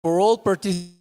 For all participants,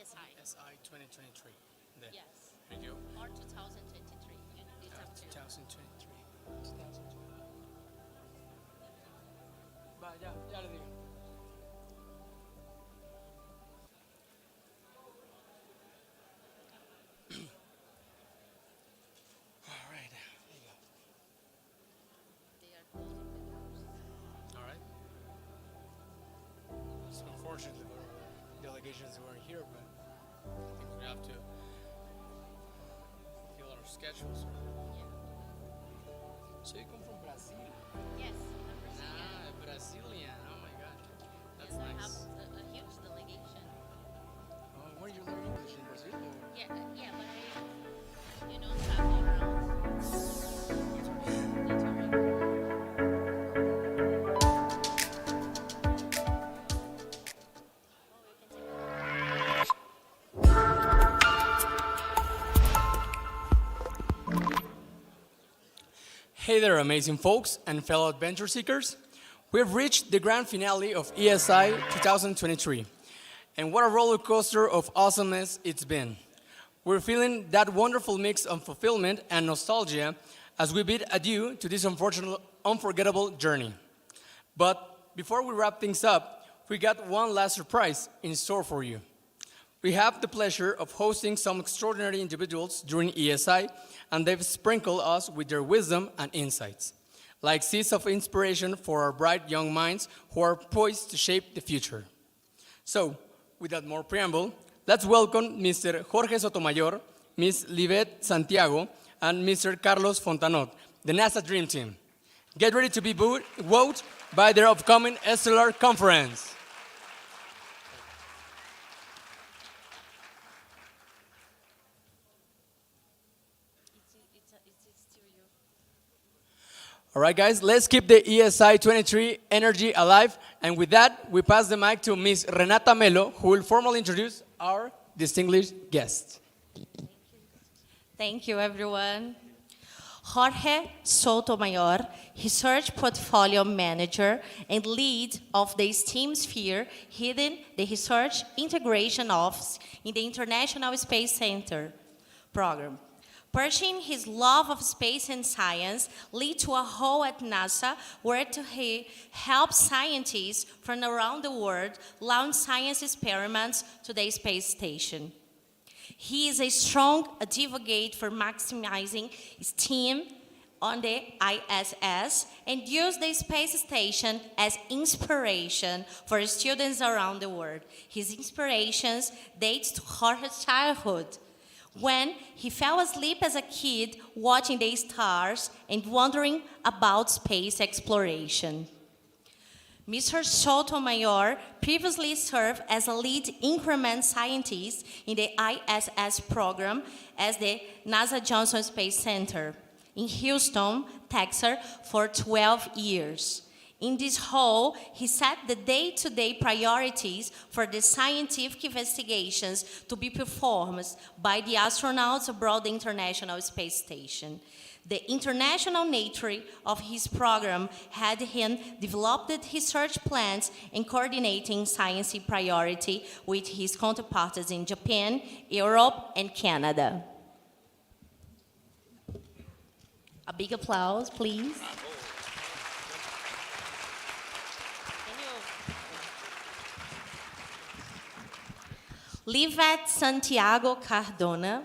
SI 2023. There. Yes. There you go. Or 2023. It's up to you. 2023. 2023. Va, ya le digo. All right. There you go. They are closing the doors. All right. So unfortunately, the delegations weren't here, but I think we have to fill our schedules. Yeah. So you come from Brazil? Yes, I'm Brazilian. Ah, Brazilian. Oh my God, that's Yes, I have nice. a huge delegation. Oh, where you learn English in Brazil? Or? Yeah, but travel around. Oh, you can take it. Hey there, amazing folks and fellow adventure seekers. We've reached the grand finale of ESI 2023. And what a roller coaster of awesomeness it's been. We're feeling that wonderful mix of fulfillment and nostalgia as we bid adieu to this unforgettable journey. But before we wrap things up, we got one last surprise in store for you. We have the pleasure of hosting some extraordinary individuals during ESI, and they've sprinkled us with their wisdom and insights, like seeds of inspiration for our bright young minds who are poised to shape the future. So, without more preamble, let's welcome Mr. Jorge Sotomayor, Ms. Livette Santiago, and Mr. Carlos Fontanot, the NASA Dream Team. Get ready to be wowed by their upcoming Stellar Conference. It's still you. All right, guys, let's keep the ESI 23 energy alive. And with that, we pass the mic to Ms. Renata Melo, who will formally introduce our distinguished guest. Thank you, everyone. Jorge Sotomayor, Research Portfolio Manager and lead of the STEAM Sphere, heading the Research Integration Office in the International Space Center program. Pursuing his love of space and science led to a role at NASA where he helps scientists from around the world launch science experiments to the space station. He is a strong advocate for maximizing STEAM on the ISS and use the space station as inspiration for students around the world. His inspirations date to Jorge's childhood, when he fell asleep as a kid watching the stars and wondering about space exploration. Mr. Sotomayor previously served as a lead increment scientist in the ISS program at the NASA Johnson Space Center in Houston, Texas for 12 years. In this role, he set the day-to-day priorities for the scientific investigations to be performed by the astronauts aboard the International Space Station. The international nature of his program had him developed research plans and coordinating science priority with his counterparts in Japan, Europe, and Canada. A big applause, please. Livette Santiago Cardona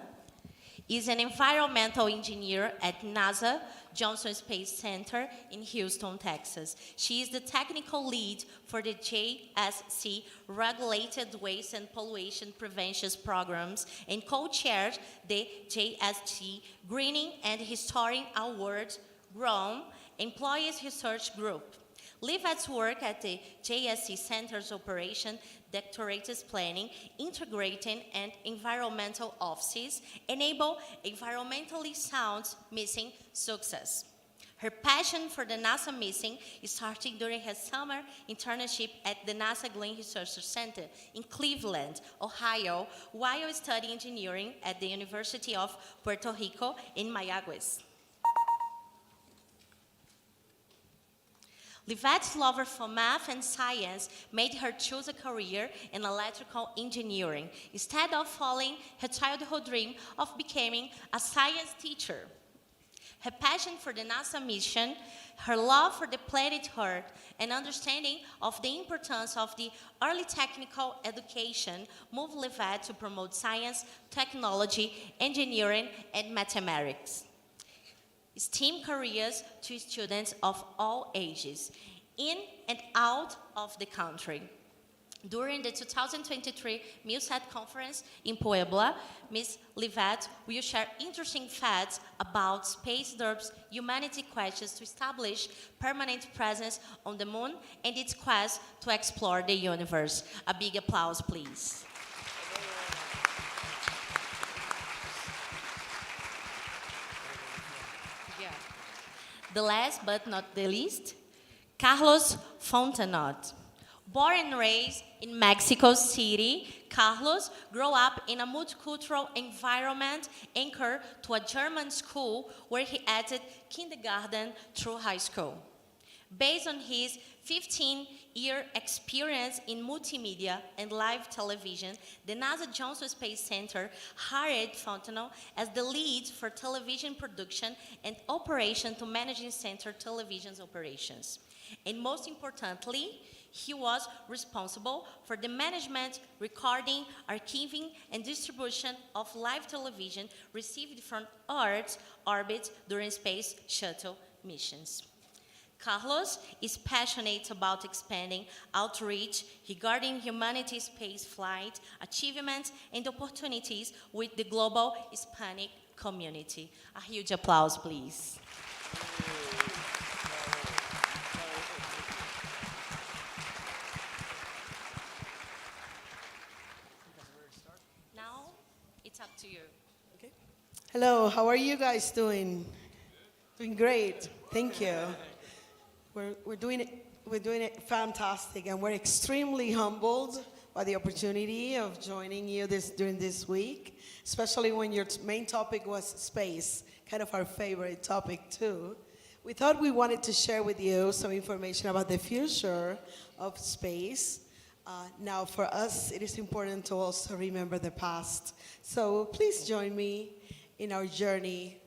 is an environmental engineer at NASA Johnson Space Center in Houston, Texas. She is the technical lead for the JSC Regulated Waste and Pollution Prevention Programs and co-chairs the JSC Greening and Restoring Award Grown Employees Research Group. Livette's work at the JSC Center's operation, directorates planning, integrating, and environmental offices enable environmentally sound mission success. Her passion for the NASA mission started during her summer internship at the NASA Glenn Research Center in Cleveland, Ohio, while studying engineering at the University of Puerto Rico in Mayagüez. Livette's love for math and science made her choose a career in electrical engineering instead of following her childhood dream of becoming a science teacher. Her passion for the NASA mission, her love for the planet Earth, and understanding of the importance of the early technical education moved Livette to promote science, technology, engineering, and mathematics. STEAM careers to students of all ages, in and out of the country. During the 2023 MILSET conference in Puebla, Ms. Livette will share interesting facts about Space Derp's humanity questions to establish permanent presence on the moon and its quest to explore the universe. A big applause, please. The last but not the least, Carlos Fontenot. Born and raised in Mexico City, Carlos grew up in a multicultural environment anchored to a German school where he attended kindergarten through high school. Based on his 15-year experience in multimedia and live television, the NASA Johnson Space Center hired Fontenot as the lead for television production and operation to managing center television's operations. And most importantly, he was responsible for the management, recording, archiving, and distribution of live television received from Earth's orbit during space shuttle missions. Carlos is passionate about expanding outreach regarding humanity's space flight achievements and opportunities with the global Hispanic community. A huge applause, please. Now, it's up to you. Okay. Hello, how are you guys doing? Doing great, thank you. We're doing it fantastic, and we're extremely humbled by the opportunity of joining you during this week, especially when your main topic was space, kind of our favorite topic too. We thought we wanted to share with you some information about the future of space. Now, for us, it is important to also remember the past. So please join me in our journey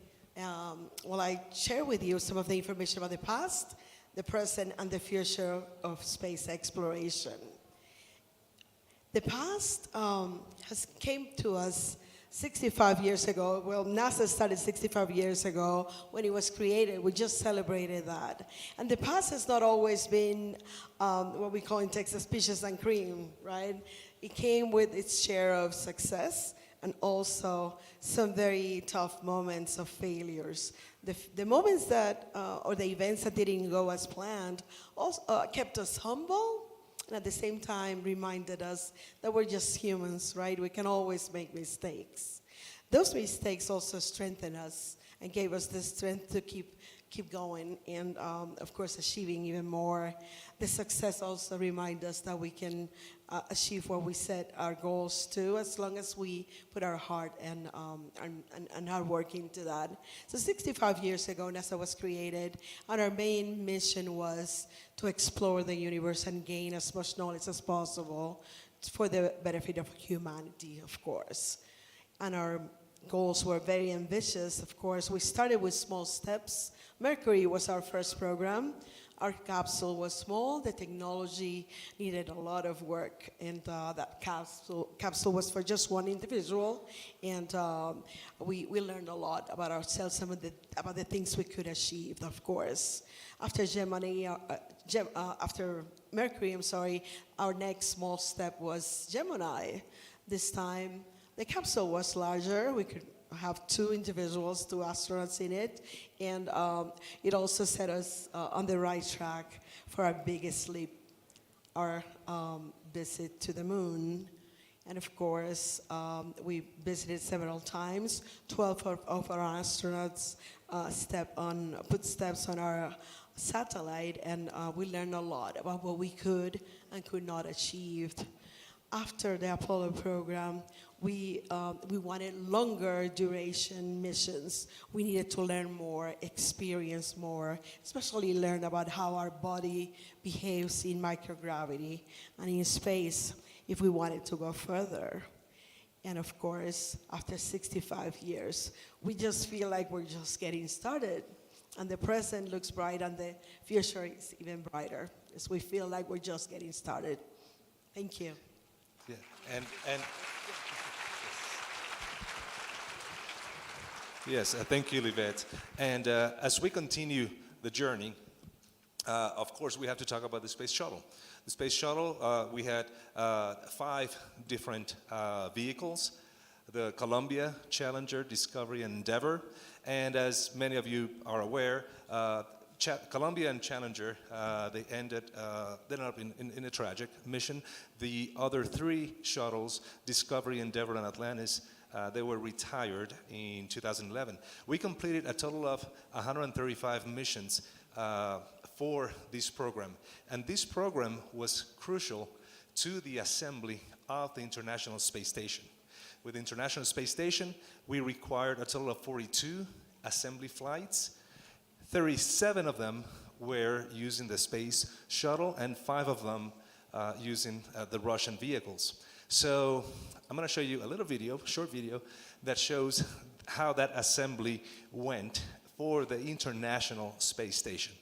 while I share with you some of the information about the past, the present, and the future of space exploration. The past came to us 65 years ago. Well, NASA started 65 years ago when it was created. We just celebrated that. And the past has not always been what we call in Texas peaches and cream, right? It came with its share of success and also some very tough moments of failures. The moments that, or the events that didn't go as planned also kept us humble, and at the same time reminded us that we're just humans, right? We can always make mistakes. Those mistakes also strengthened us and gave us the strength to keep going and, of course, achieving even more. The success also reminds us that we can achieve what we set our goals to as long as we put our heart and hard work into that. So 65 years ago, NASA was created, and our main mission was to explore the universe and gain as much knowledge as possible for the benefit of humanity, of course. And our goals were very ambitious, of course. We started with small steps. Mercury was our first program. Our capsule was small. The technology needed a lot of work, and that capsule was for just one individual. And we learned a lot about ourselves, about the things we could achieve, of course. After Mercury, our next small step was Gemini. This time, the capsule was larger. We could have two astronauts in it, and it also set us on the right track for our biggest leap, our visit to the moon. And of course, we visited several times. 12 of our astronauts put steps on our satellite, and we learned a lot about what we could and could not achieve. after the Apollo program, we wanted longer duration missions. We needed to learn more, experience more, especially learn about how our body behaves in microgravity and in space if we wanted to go further. And of course, after 65 years, we just feel like we're just getting started. And the present looks bright and the future is even brighter, as we feel like we're just getting started. Thank you. Yeah, and yes, thank you, Livette. And as we continue the journey, of course, we have to talk about the space shuttle. The space shuttle, we had 5 different vehicles: the Columbia, Challenger, Discovery, and Endeavour. And as many of you are aware, Columbia and Challenger, they ended up in a tragic mission. The other 3 shuttles, Discovery, Endeavour, and Atlantis, they were retired in 2011. We completed a total of 135 missions for this program. And this program was crucial to the assembly of the International Space Station. With the International Space Station, we required a total of 42 assembly flights. 37 of them were using the space shuttle, and 5 of them using the Russian vehicles. So I'm going to show you a little video, short video, that shows how that assembly went for the International Space Station.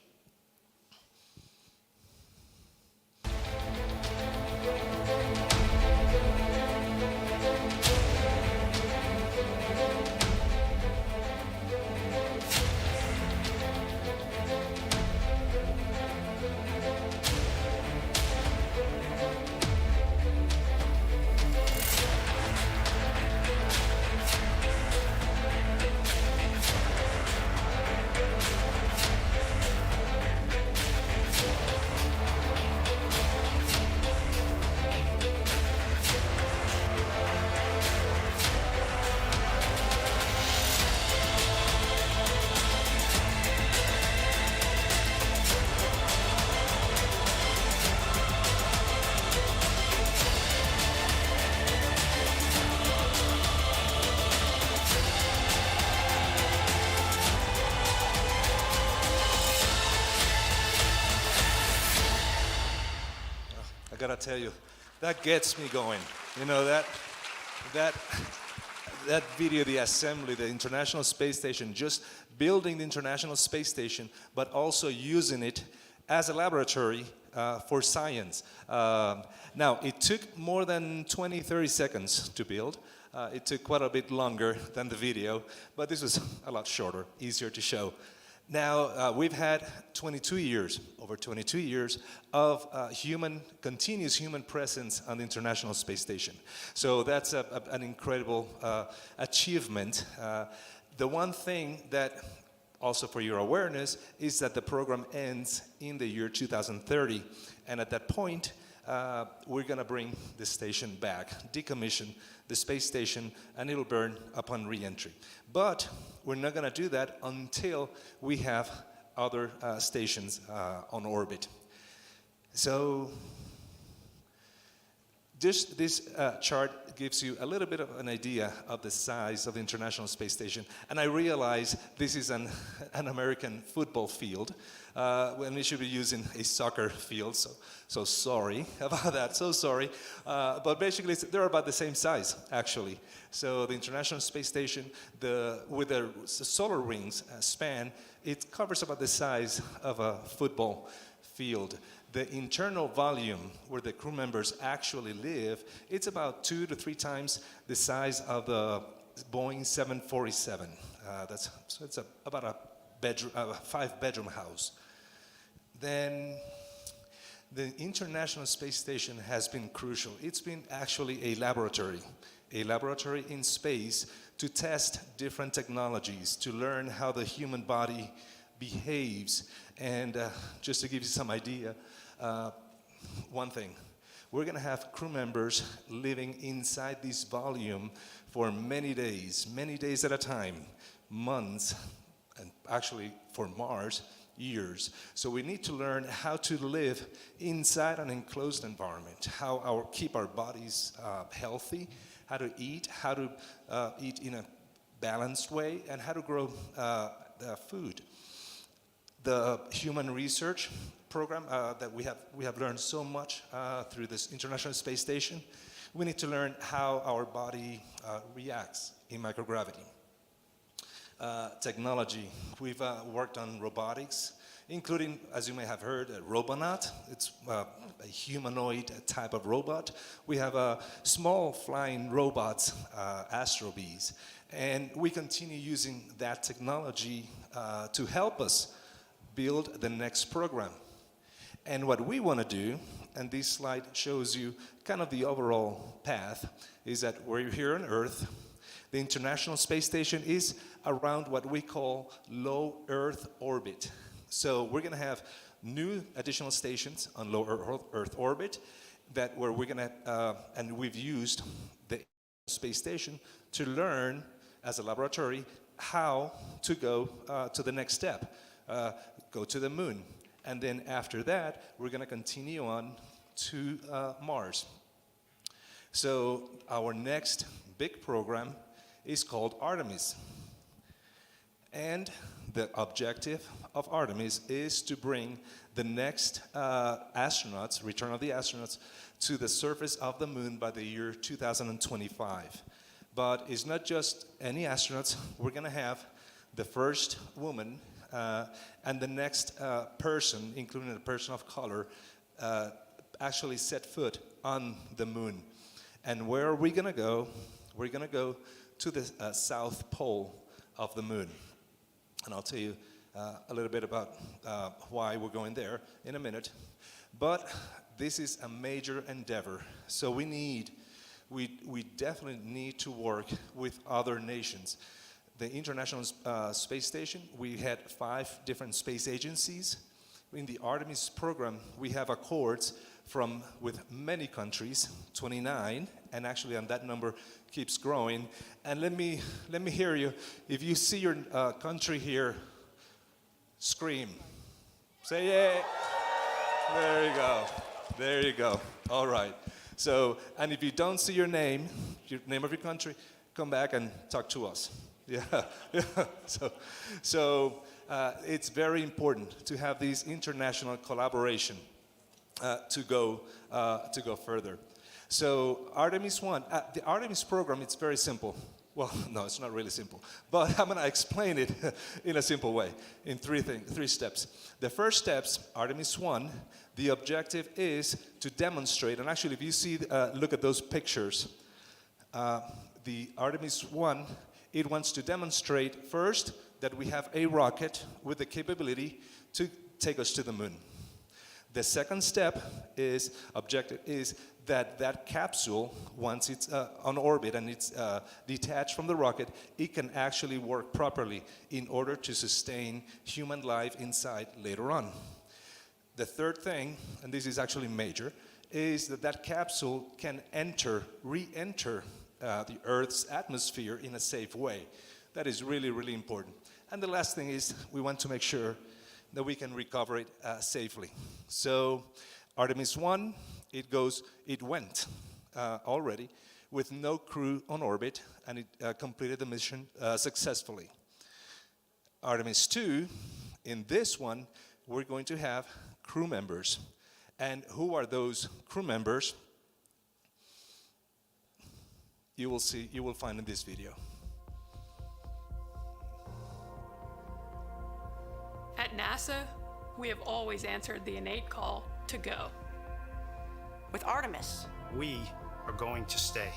I gotta tell you, that gets me going. You know, that video, the assembly, the International Space Station, just building the International Space Station, but also using it as a laboratory for science. Now, it took more than 20, 30 seconds to build. It took quite a bit longer than the video, but this was a lot shorter, easier to show. Now, we've had 22 years, over 22 years, of continuous human presence on the International Space Station. So that's an incredible achievement. The one thing that, also for your awareness, is that the program ends in the year 2030. And at that point, we're going to bring the station back, decommission the space station, and it'll burn upon re-entry. But we're not going to do that until we have other stations on orbit. So this chart gives you a little bit of an idea of the size of the International Space Station. And I realize this is an American football field, when we should be using a soccer field. So sorry about that, so sorry. But basically, they're about the same size, actually. So the International Space Station, with the solar rings span, it covers about the size of a football field. The internal volume where the crew members actually live, it's about 2 to 3 times the size of the Boeing 747. So it's about a 5-bedroom house. Then the International Space Station has been crucial. It's been actually a laboratory in space to test different technologies, to learn how the human body behaves. And just to give you some idea, one thing, we're going to have crew members living inside this volume for many days at a time, months, and actually for Mars, years. So we need to learn how to live inside an enclosed environment, keep our bodies healthy, how to eat eat in a balanced way, and how to grow food. The human research program that we have learned so much through this International Space Station. We need to learn how our body reacts in microgravity. Technology. We've worked on robotics, including, as you may have heard, a Robonaut. It's a humanoid type of robot. We have small flying robots, astrobees, and we continue using that technology to help us build the next program. And what we want to do, and this slide shows you kind of the overall path, is that we're here on Earth. The International Space Station is around what we call low Earth orbit. So we're going to have new additional stations on low Earth orbit where we're going to, and we've used the space station to learn as a laboratory how to go to the next step, go to the moon. And then after that, we're going to continue on to Mars. So our next big program is called Artemis. And the objective of Artemis is to bring the next astronauts, return of the astronauts, to the surface of the moon by the year 2025. But it's not just any astronauts. We're going to have the first woman and the next person, including a person of color, actually set foot on the moon. And where are we going to go? We're going to go to the south pole of the moon. And I'll tell you a little bit about why we're going there in a minute. But this is a major endeavor. So we definitely need to work with other nations. The International Space Station, we had 5 different space agencies. In the Artemis program, we have accords with many countries, 29, and actually and that number keeps growing. And let me hear you. If you see your country here, scream. Say yeah. There you go. There you go. All right. So, and if you don't see your name of your country, come back and talk to us. Yeah. So it's very important to have these international collaboration to go further. So Artemis 1, the Artemis program, it's very simple. Well, no, it's not really simple, but I'm going to explain it in a simple way, in three steps. The first steps, Artemis 1, the objective is to demonstrate, and actually if you see, look at those pictures, the Artemis 1, it wants to demonstrate first that we have a rocket with the capability to take us to the moon. The second step objective is that capsule, once it's on orbit and it's detached from the rocket, it can actually work properly in order to sustain human life inside later on. The third thing, and this is actually major, is that capsule can re-enter the Earth's atmosphere in a safe way. That is really, really important. And the last thing is we want to make sure that we can recover it safely. So Artemis 1, it went already with no crew on orbit, and it completed the mission successfully. Artemis 2, in this one, we're going to have crew members. And who are those crew members? You will find in this video. At NASA, we have always answered the innate call to go. With Artemis, We are going to stay.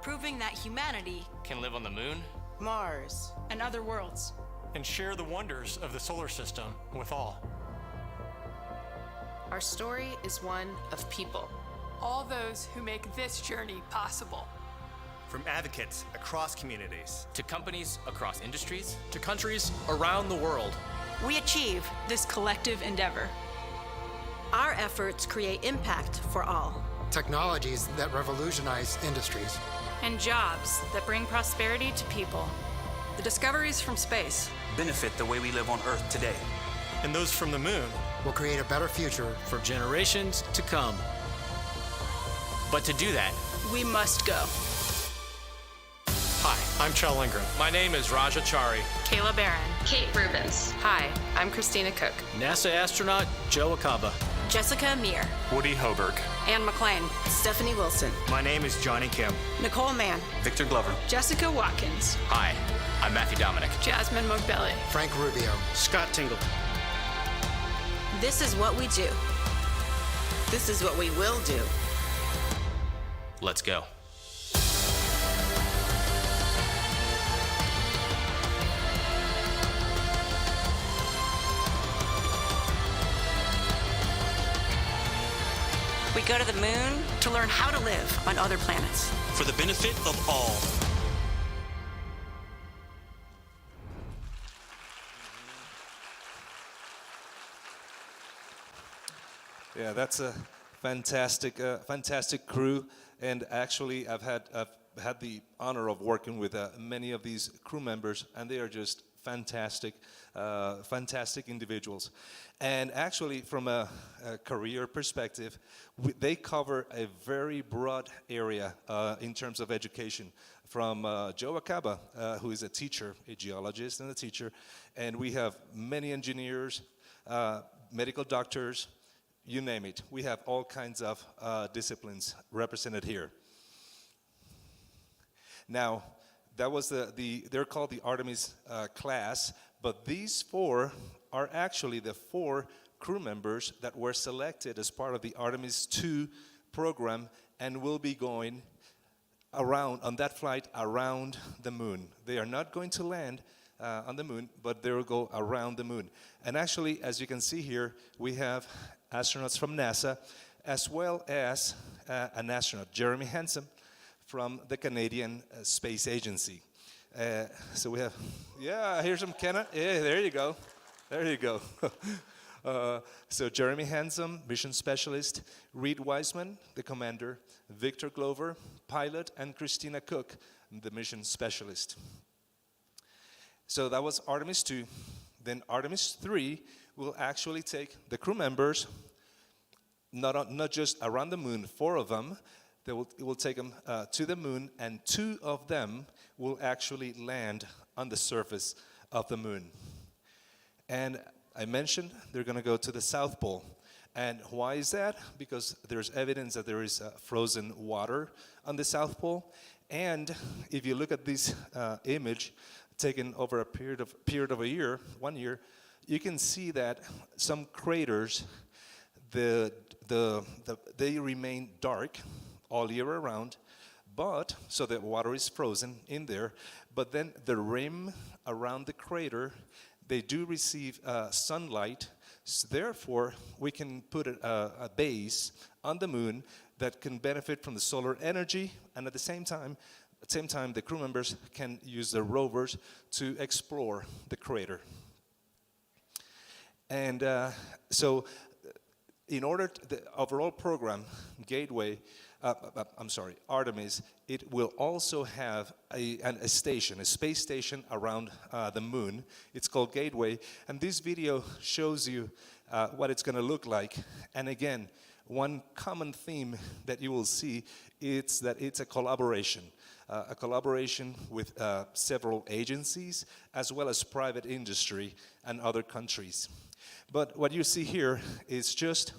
proving that humanity, Can live on the moon? Mars, And other worlds. And share the wonders of the solar system with all. Our story is one of people. All those who make this journey possible. From advocates across communities, To companies across industries? To countries around the world. we achieve. This collective endeavor. Our efforts create impact for all. Technologies that revolutionize industries. And jobs that bring prosperity to people. The discoveries from space. benefit the way we live on Earth today. and those from the moon will create a better future for generations to come. But to do that, We must go. Hi, I'm Chell Lindgren. My name is Raja Chari. Kayla Barron. Kate Rubens. Hi, I'm Christina Cook. NASA astronaut Joe Acaba. Jessica Amir. Woody Hoberg. Anne McLean. Stephanie Wilson. My name is Johnny Kim. Nicole Mann. Victor Glover. Jessica Watkins. hi, I'm Matthew Dominic. Jasmine Mogbelli. Frank Rubio. Scott Tingle. This is what we do. This is what we will do. Let's go. We go to the moon to learn how to live on other planets. For the benefit of all. Yeah, that's a fantastic crew. And actually, I've had the honor of working with many of these crew members, and they are just fantastic individuals. And actually, from a career perspective, they cover a very broad area in terms of education. From Joe Acaba, who is a teacher, a geologist and a teacher, and we have many engineers, medical doctors, you name it. We have all kinds of disciplines represented here. Now, that was they're called the Artemis class, but these four are actually the four crew members that were selected as part of the Artemis 2 program and will be going on that flight around the moon. They are not going to land on the moon, but they will go around the moon. And actually, as you can see here, we have astronauts from NASA, as well as an astronaut, Jeremy Hansen, from the Canadian Space Agency. So we have, here's some Canada. Yeah, there you go. There you go. So Jeremy Hansen, mission specialist, Reed Wiseman, the commander, Victor Glover, pilot, and Christina Cook, the mission specialist. So that was Artemis 2. Then Artemis 3 will actually take the crew members, not just around the moon, 4 of them. It will take them to the moon, and 2 of them will actually land on the surface of the moon. And I mentioned they're going to go to the South Pole. And why is that? Because there's evidence that there is frozen water on the South Pole. And if you look at this image taken over a period of a year, 1 year, you can see that some craters, they remain dark all year around, but so the water is frozen in there, but then the rim around the crater, they do receive sunlight. So therefore, we can put a base on the moon that can benefit from the solar energy, and at the same time, the crew members can use their rovers to explore the crater. And so, in order to, the overall program, Artemis, it will also have a space station around the moon. It's called Gateway, and this video shows you what it's going to look like. And again, one common theme that you will see is that it's a collaboration with several agencies, as well as private industry and other countries. But what you see here is just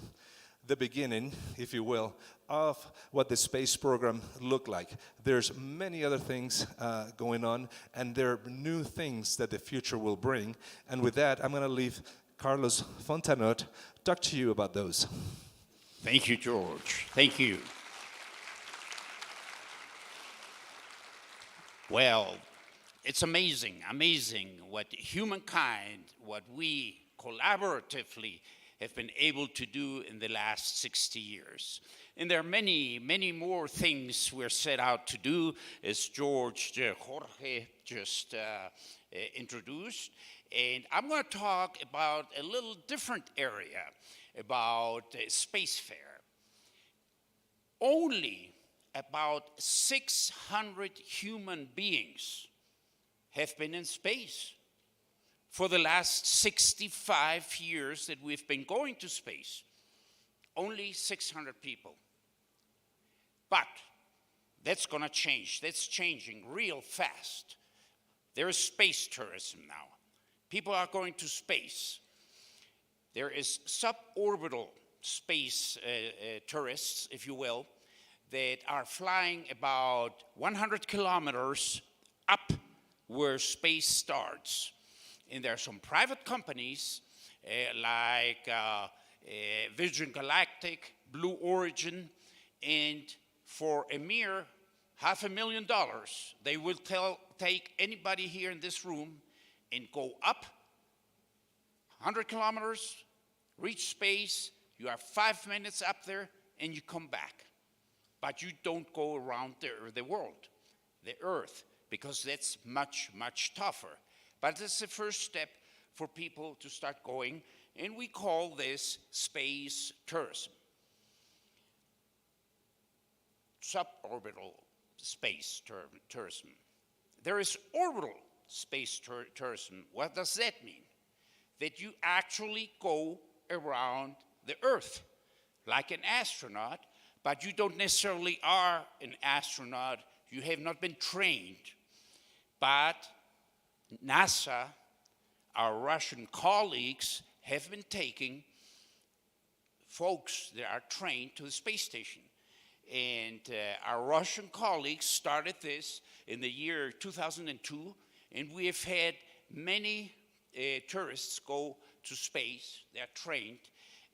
the beginning, if you will, of what the space program looked like. There's many other things going on, and there are new things that the future will bring. And with that, I'm going to leave Carlos Fontanot talk to you about those. Thank you, George. Thank you. Well, it's amazing what humankind, what we collaboratively have been able to do in the last 60 years. And there are many, many more things we're set out to do, as Jorge just introduced. And I'm going to talk about a little different area, about spacefair. Only about 600 human beings have been in space for the last 65 years that we've been going to space, only 600 people. But that's going to change. That's changing real fast. There is space tourism now. People are going to space. There is suborbital space tourists, if you will, that are flying about 100 kilometers up where space starts. And there are some private companies like Virgin Galactic, Blue Origin, and for a mere $500,000, they will take anybody here in this room and go up 100 kilometers, reach space, you are 5 minutes up there, and you come back. But you don't go around the world, the Earth, because that's much, much tougher. But it's the first step for people to start going, and we call this space tourism. Suborbital space tourism. There is orbital space tourism. What does that mean? That you actually go around the Earth like an astronaut, but you don't necessarily are an astronaut. You have not been trained. But NASA, our Russian colleagues, have been taking folks that are trained to the space station. And our Russian colleagues started this in the year 2002, and we have had many tourists go to space. They're trained,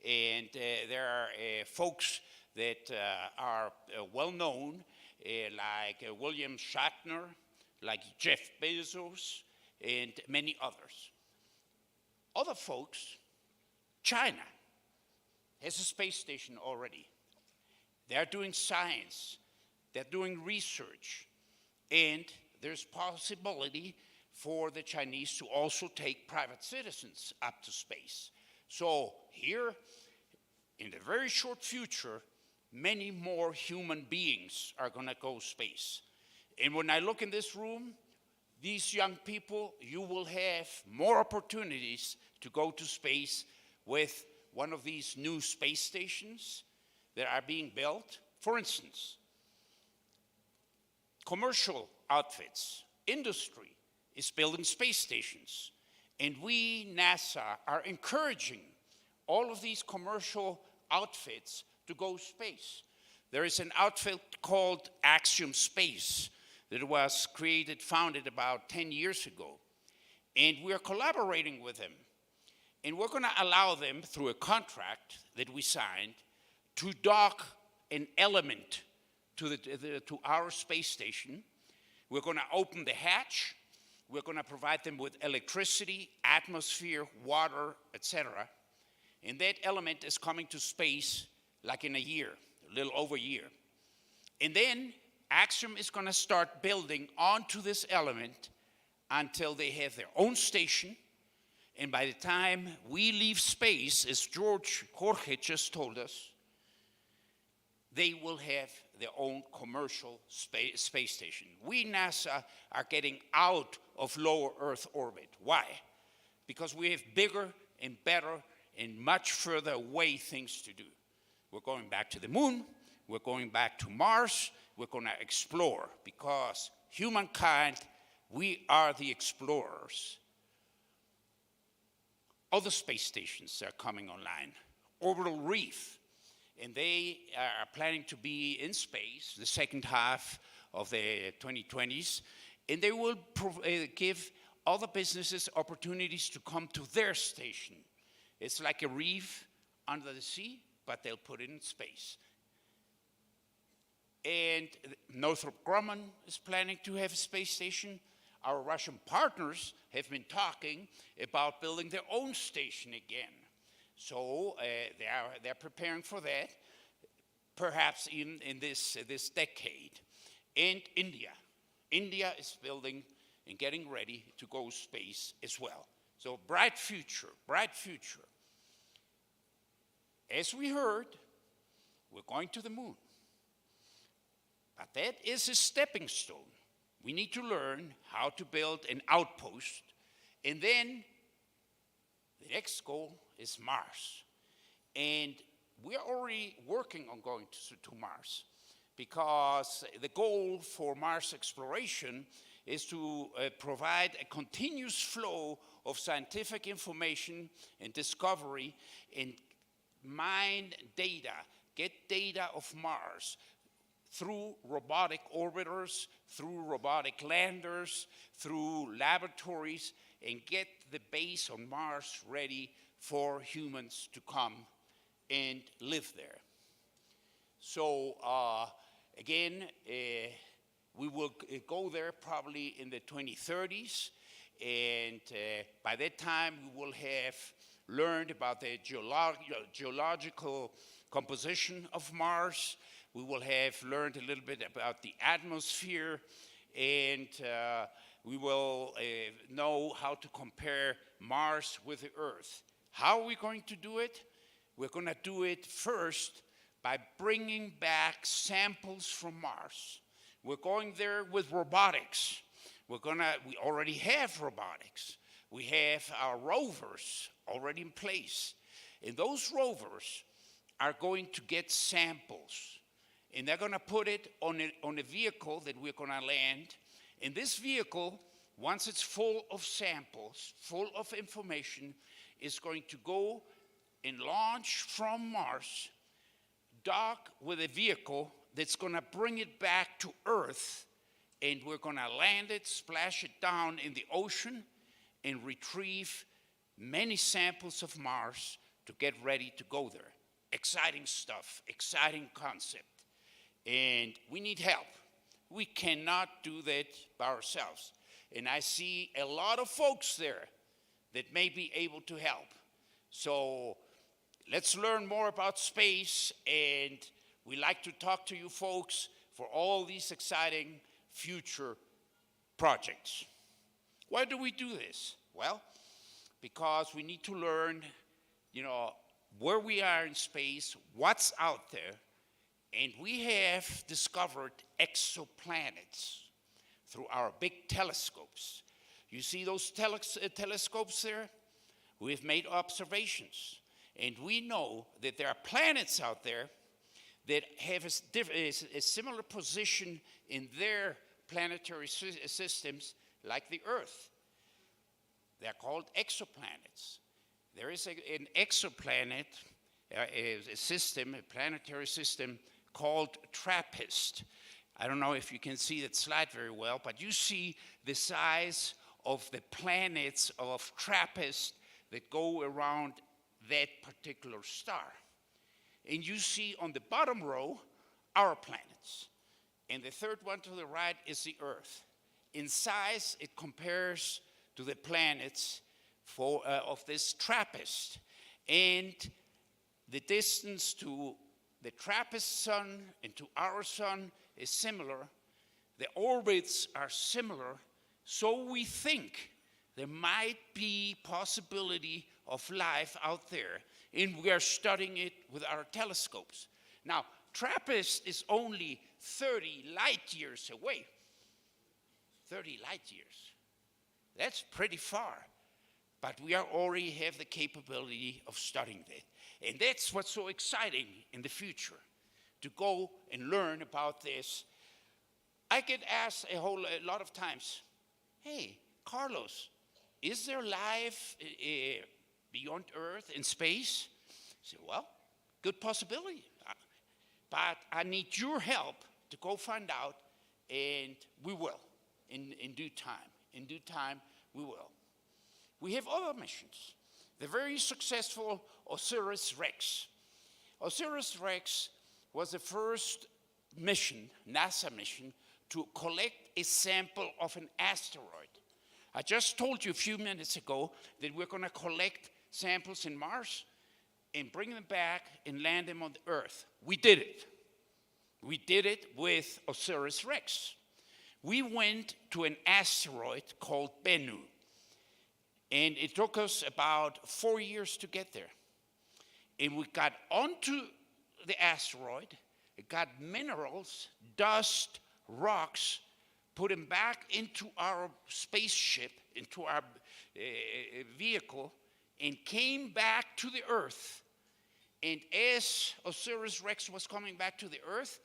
and there are folks that are well known, like William Shatner, like Jeff Bezos, and many others. Other folks, China has a space station already. They're doing science, they're doing research, and there's possibility for the Chinese to also take private citizens up to space. So here, in the very short future, many more human beings are gonna go space. And when I look in this room, these young people, you will have more opportunities to go to space with one of these new space stations that are being built. For instance, commercial outfits, industry is building space stations. And we, NASA, are encouraging all of these commercial outfits to go space. There is an outfit called Axiom Space that was founded about 10 years ago. And we're collaborating with them. And we're gonna allow them, through a contract that we signed, to dock an element to our space station. We're gonna open the hatch. We're gonna provide them with electricity, atmosphere, water, etc. And that element is coming to space like in a year, a little over a year. And then Axiom is gonna start building onto this element until they have their own station. And by the time we leave space, as Jorge just told us, they will have their own commercial space station. We, NASA, are getting out of lower Earth orbit. Why? Because we have bigger and better and much further away things to do. We're going back to the moon. We're going back to Mars. We're going to explore, because humankind, we are the explorers. Other space stations are coming online. Orbital Reef, and they are planning to be in space the second half of the 2020s, and they will give other businesses opportunities to come to their station. It's like a reef under the sea, but they'll put it in space. And Northrop Grumman is planning to have a space station. Our Russian partners have been talking about building their own station again. So they're preparing for that, perhaps in this decade. And India. India is building and getting ready to go space as well. So bright future, bright future. As we heard, we're going to the moon. But that is a stepping stone. We need to learn how to build an outpost, and then The next goal is Mars. And we are already working on going to Mars, because the goal for Mars exploration is to provide a continuous flow of scientific information and discovery, and mine data, get data of Mars through robotic orbiters, through robotic landers, through laboratories, and get the base on Mars ready for humans to come and live there. So again, we will go there probably in the 2030s, and by that time we will have learned about the geological composition of Mars. We will have learned a little bit about the atmosphere, and we will know how to compare Mars with the Earth. How are we going to do it? We're going to do it first by bringing back samples from Mars. We're going there with robotics. We already have robotics. We have our rovers already in place. And those rovers are going to get samples. And they're going to put it on a vehicle that we're going to land. And this vehicle, once it's full of samples, full of information, is going to go and launch from Mars, dock with a vehicle that's going to bring it back to Earth, and we're going to land it, splash it down in the ocean, and retrieve many samples of Mars to get ready to go there. Exciting stuff, exciting concept. And we need help. We cannot do that by ourselves. And I see a lot of folks there that may be able to help. So let's learn more about space, and we like to talk to you folks for all these exciting future projects. Why do we do this? Well, because we need to learn, where we are in space, what's out there, and we have discovered exoplanets through our big telescopes. You see those telescopes there? We've made observations, and we know that there are planets out there that have a similar position in their planetary systems like the Earth. They're called exoplanets. There is an exoplanet, a planetary system called TRAPPIST. I don't know if you can see that slide very well, but you see the size of the planets of TRAPPIST that go around that particular star. And you see on the bottom row our planets. And the third one to the right is the Earth. In size, it compares to the planets of this TRAPPIST. And the distance to the TRAPPIST sun and to our sun is similar. The orbits are similar. So we think there might be possibility of life out there, and we are studying it with our telescopes. Now, TRAPPIST is only 30 light years away. 30 light years. That's pretty far. But we already have the capability of studying that. And that's what's so exciting in the future, to go and learn about this. I get asked a lot of times, hey, Carlos, is there life beyond Earth in space? I say, well, good possibility. But I need your help to go find out, and we will in due time. In due time, we will. We have other missions. The very successful OSIRIS-REx. OSIRIS-REx was the first mission, NASA mission, to collect a sample of an asteroid. I just told you a few minutes ago that we're going to collect samples in Mars and bring them back and land them on the Earth. We did it. We did it with OSIRIS-REx. We went to an asteroid called Bennu, and it took us about 4 years to get there. And we got onto the asteroid, it got minerals, dust, rocks, put them back into our spaceship, into our vehicle, and came back to the Earth. And as Osiris Rex was coming back to the Earth,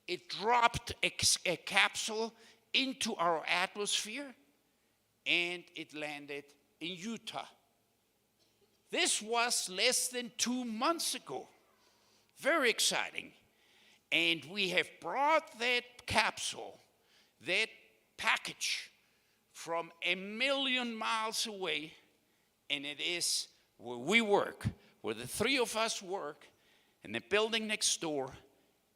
it dropped a capsule into our atmosphere, and it landed in Utah. This was less than 2 months ago. Very exciting. And we have brought that capsule, that package, from 1,000,000 miles away, and it is where we work, where the three of us work, in the building next door,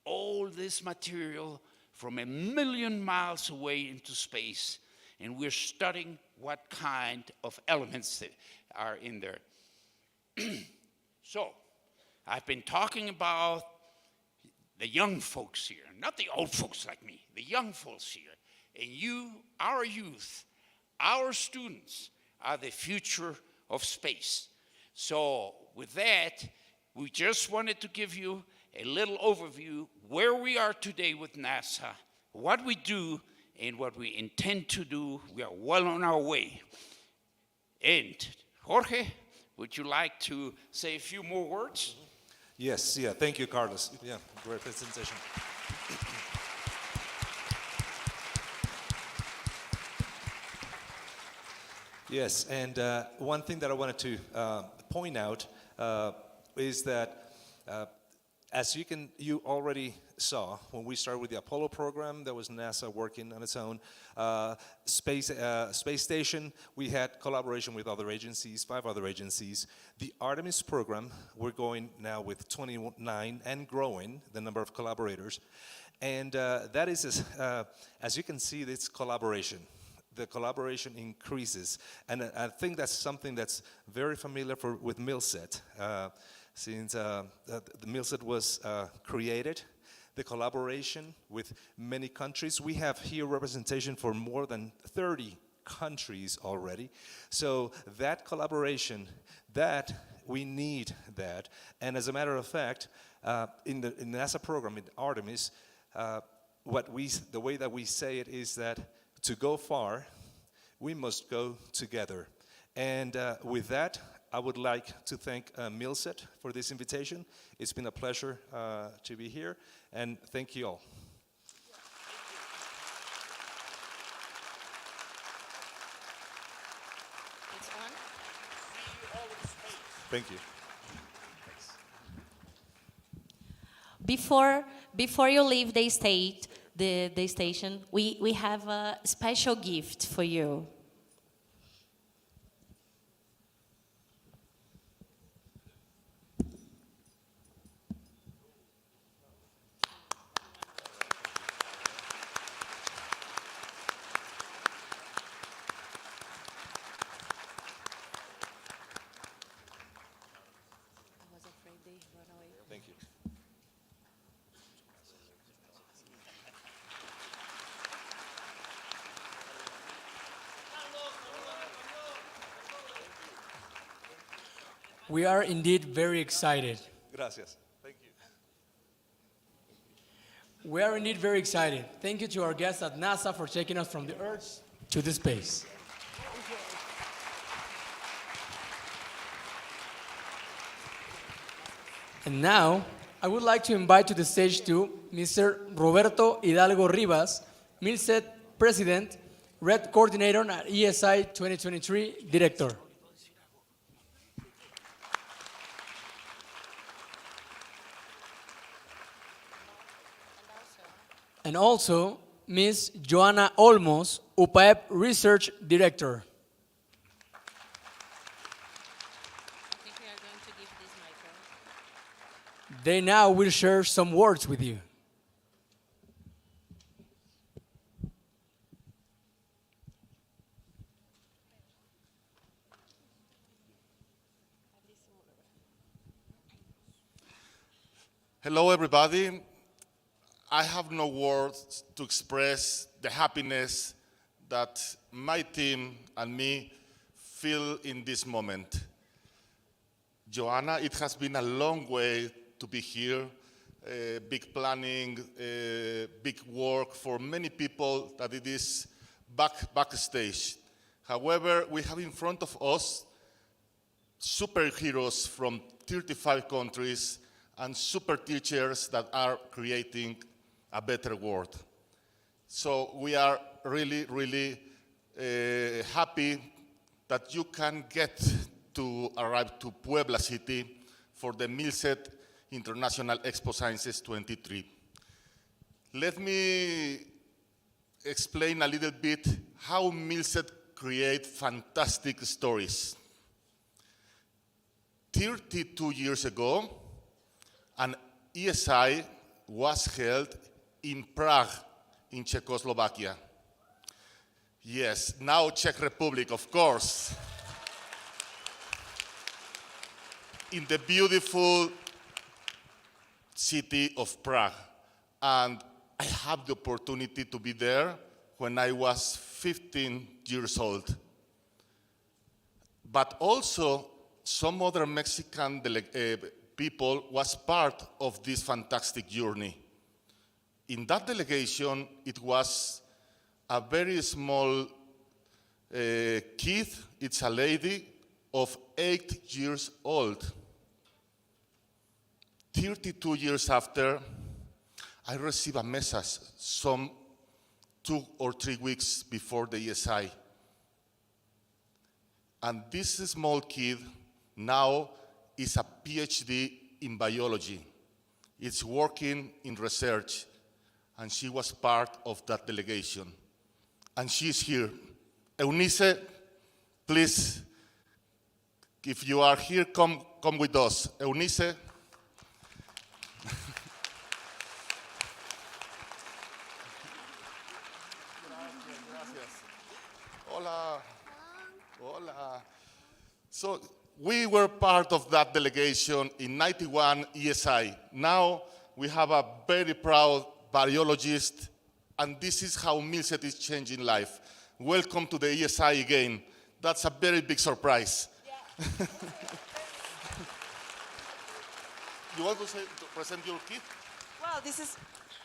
all this material from 1,000,000 miles away into space, and we're studying what kind of elements that are in there. So, I've been talking about the young folks here, not the old folks like me, the young folks here. And you, our youth, our students, are the future of space. So with that, we just wanted to give you a little overview where we are today with NASA, what we do, and what we intend to do. We are well on our way. And Jorge, would you like to say a few more words? Yes, yeah, thank you, Carlos. Yeah, great presentation. Yes, and one thing that I wanted to point out is that as you already saw when we started with the Apollo program, that was NASA working on its own. Space station, we had collaboration with other agencies, 5 other agencies. The Artemis program, we're going now with 29 and growing the number of collaborators. And that is, as you can see, it's collaboration. The collaboration increases. And I think that's something that's very familiar with MILSET. Since the MILSET was created, the collaboration with many countries. We have here representation for more than 30 countries already. So that collaboration, that we need that. And as a matter of fact, in the NASA program, in Artemis, the way that we say it is that to go far, we must go together. And with that, I would like to thank MILSET for this invitation. It's been a pleasure to be here, and thank you all. It's on. Thank you. Before you leave the station, we have a special gift for you. Thank you. We are indeed very excited. Gracias. Thank you. We are indeed very excited. Thank you to our guests at NASA for taking us from the Earth to the space. And now, I would like to invite to the stage to Mr. Roberto Hidalgo Rivas, MILSET President, Red Coordinator at ESI 2023 Director. And also, Ms. Joanna Olmos, UPAEP Research Director. I think we are going to give this microphone. They now will share some words with you. Hello, everybody. I have no words to express the happiness that my team and me feel in this moment. Joanna, it has been a long way to be here. Big planning, big work for many people that it is backstage. However, we have in front of us superheroes from 35 countries, and super teachers that are creating a better world. So we are really, really happy that you can get to arrive to Puebla City for the MILSET International Expo-Sciences 23. Let me explain a little bit how MILSET create fantastic stories. 32 years ago, an ESI was held in Prague, in Czechoslovakia. Yes, now Czech Republic, of course. In the beautiful city of Prague. And I had the opportunity to be there when I was 15 years old. But also, some other Mexican people was part of this fantastic journey. In that delegation, it was a very small kid, it's a lady of 8 years old. 32 years after, I received a message some 2 or 3 weeks before the ESI. And this small kid now is a PhD in biology. It's working in research, and she was part of that delegation. And she's here. Eunice, please, if you are here, come with us. Eunice. Hola. Hola. So we were part of that delegation in 91 ESI. Now we have a very proud biologist, and this is how MILSET is changing life. Welcome to the ESI again. That's a very big surprise. Yeah. You want to present your kit? Well,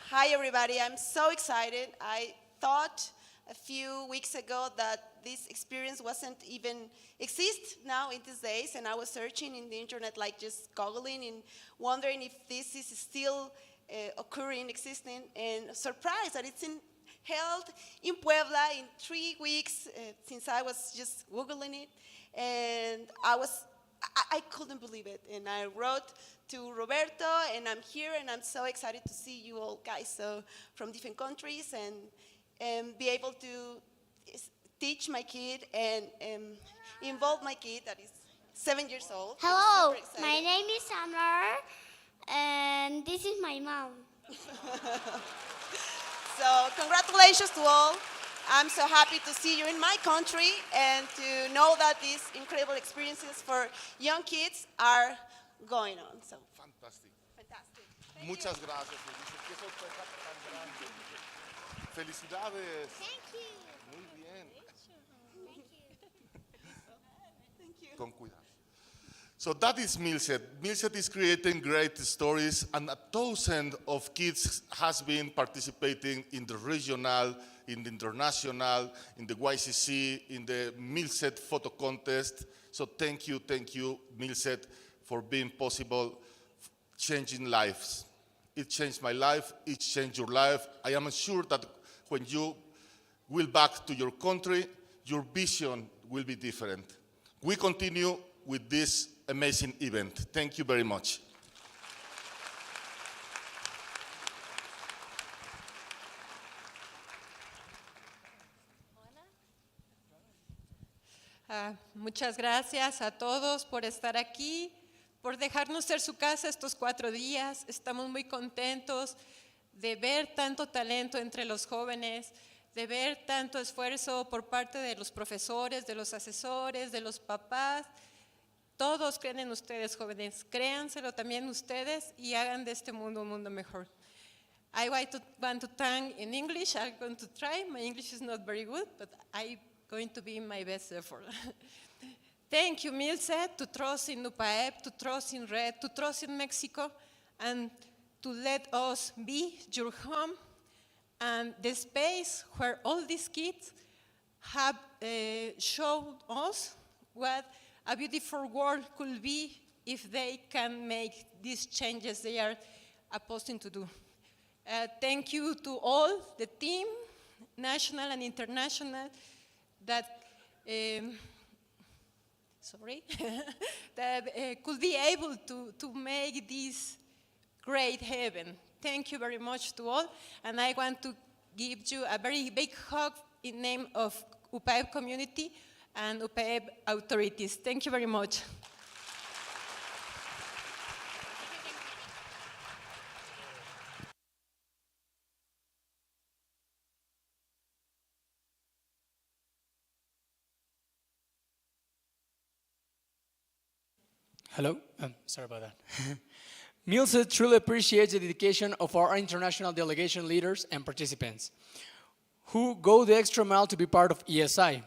hi everybody, I'm so excited. I thought a few weeks ago that this experience wasn't even exist now in these days, and I was searching in the internet, like just googling and wondering if this is still occurring, existing, and surprised that it's held in Puebla in 3 weeks since I was just googling it, and I couldn't believe it, and I wrote to Roberto, and I'm here, and I'm so excited to see you all guys so from different countries, and be able to teach my kid and involve my kid that is 7 years old. Hello, my name is Anwar, and this is my mom. So congratulations to all. I'm so happy to see you in my country and to know that these incredible experiences for young kids are going on. So fantastic. Fantastic. Muchas gracias. Qué sorpresa tan grande. Felicidades. Thank you. Muy bien. Thank you. Con cuidado. So that is MILSET. MILSET is creating great stories, and 1,000 of kids has been participating in the regional, in the international, in the YCC, in the MILSET photo contest. So thank you, MILSET, for being possible, changing lives. It changed my life, it changed your life. I am sure that when you will back to your country, your vision will be different. We continue with this amazing event. Thank you very much. Muchas gracias a todos por estar aquí, por dejarnos ser su casa estos 4 días. Estamos muy contentos de ver tanto talento entre los jóvenes, de ver tanto esfuerzo por parte de los profesores, de los asesores, de los papás. Todos creen en ustedes, jóvenes. Créanselo también ustedes y hagan de este mundo un mundo mejor. I want to thank in English. I'm going to try. My English is not very good, but I'm going to be my best effort. Thank you, MILSET, to trust in NUPAEP, to trust in RED, to trust in Mexico, and to let us be your home and the space where all these kids have shown us what a beautiful world could be if they can make these changes they are opposing to do. Thank you to all the team, national and international, that that could be able to make this great heaven. Thank you very much to all, and I want to give you a very big hug in name of UPAEB community and UPAEB authorities. Thank you very much. Hello? Sorry about that. MILSET truly appreciates the dedication of our international delegation leaders and participants who go the extra mile to be part of ESI.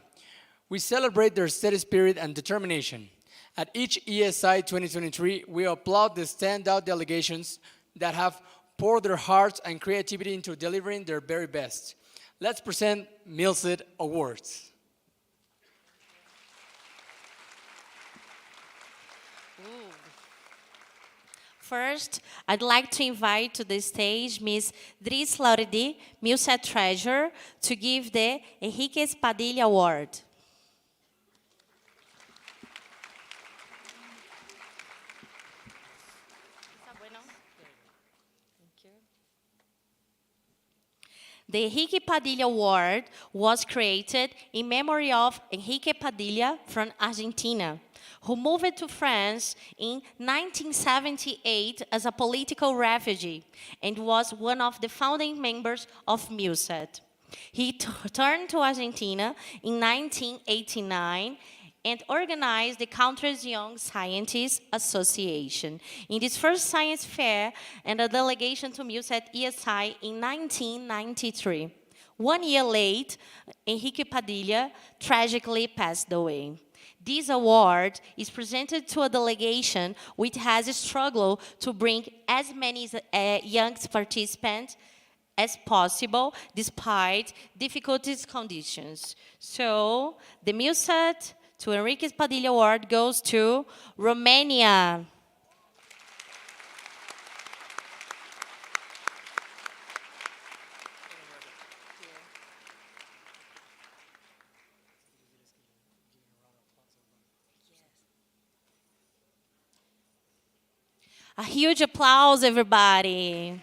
We celebrate their steady spirit and determination. At each ESI 2023, we applaud the standout delegations that have poured their hearts and creativity into delivering their very best. Let's present MILSET Awards. First, I'd like to invite to the stage Ms. Dries Lauridi, MILSET Treasurer, to give the Henrique Padilla Award. The Henrique Padilla Award was created in memory of Henrique Padilla from Argentina, who moved to France in 1978 as a political refugee and was one of the founding members of MILSET. He returned to Argentina in 1989 and organized the country's Young Scientists Association in this first science fair and a delegation to MILSET ESI in 1993. 1 year late, Henrique Padilla tragically passed away. This award is presented to a delegation which has struggled to bring as many young participants as possible despite difficult conditions. So, the MILSET to Henrique Padilla Award goes to Romania. A huge applause, everybody.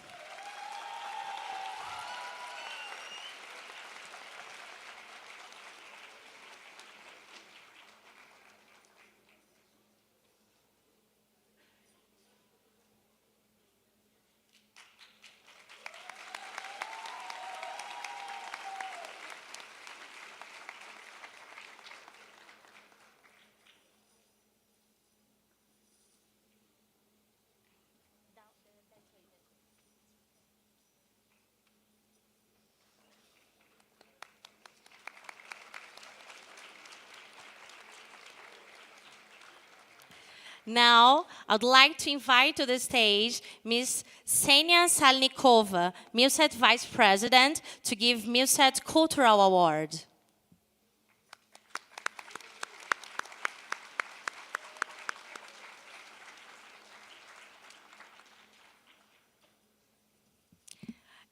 Now, I'd like to invite to the stage Ms. Ksenia Salnikova, MILSET Vice President, to give MILSET Cultural Award.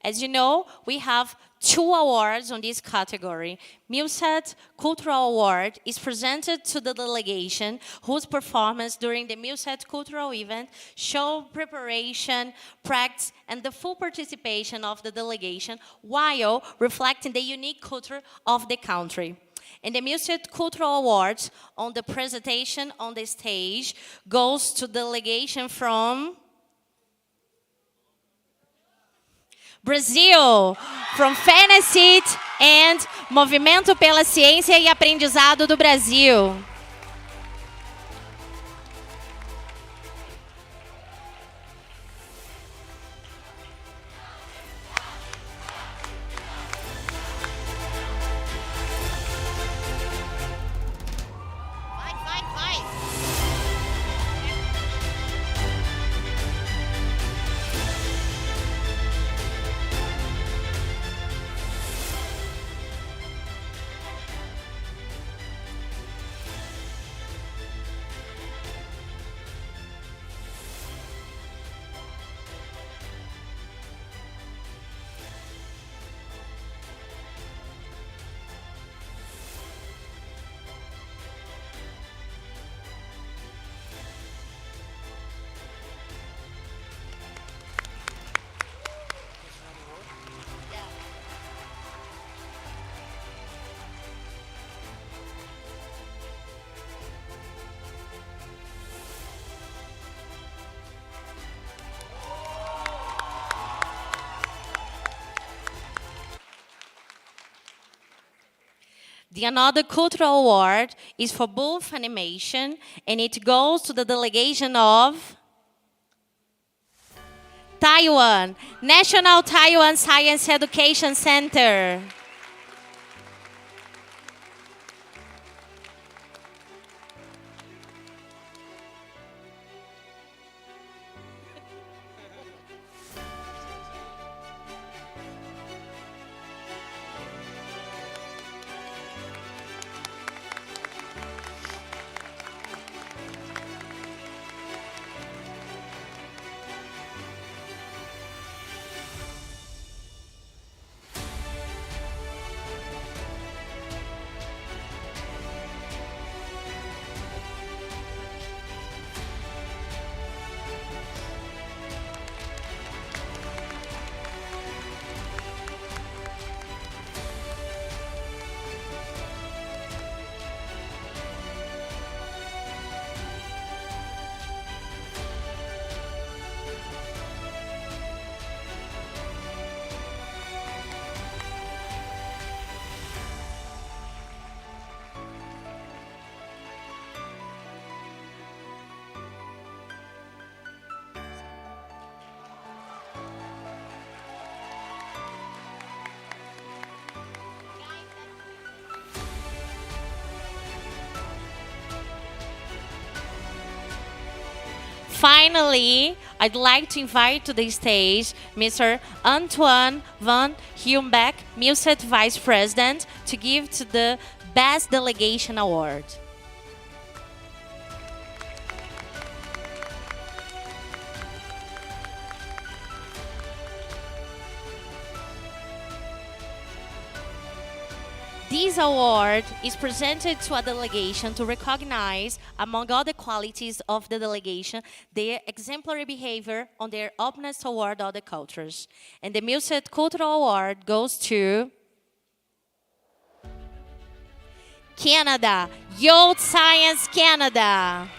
As you know, we have 2 awards on this category. MILSET Cultural Award is presented to the delegation whose performance during the MILSET cultural event showed preparation, practice, and the full participation of the delegation while reflecting the unique culture of the country. And the MILSET Cultural Awards on the presentation on the stage goes to delegation from Brazil, from FENACIT and Movimento pela Ciência e Aprendizado do Brasil. The another cultural award is for both animation, and it goes to the delegation of Taiwan, National Taiwan Science Education Center. Finally, I'd like to invite to the stage Mr. Antoine van Humenbeck, MILSET Vice President, to give to the Best Delegation Award. This award is presented to a delegation to recognize, among other qualities of the delegation, their exemplary behavior on their openness toward other cultures. And the MILSET Cultural Award goes to Canada, Youth Science Canada.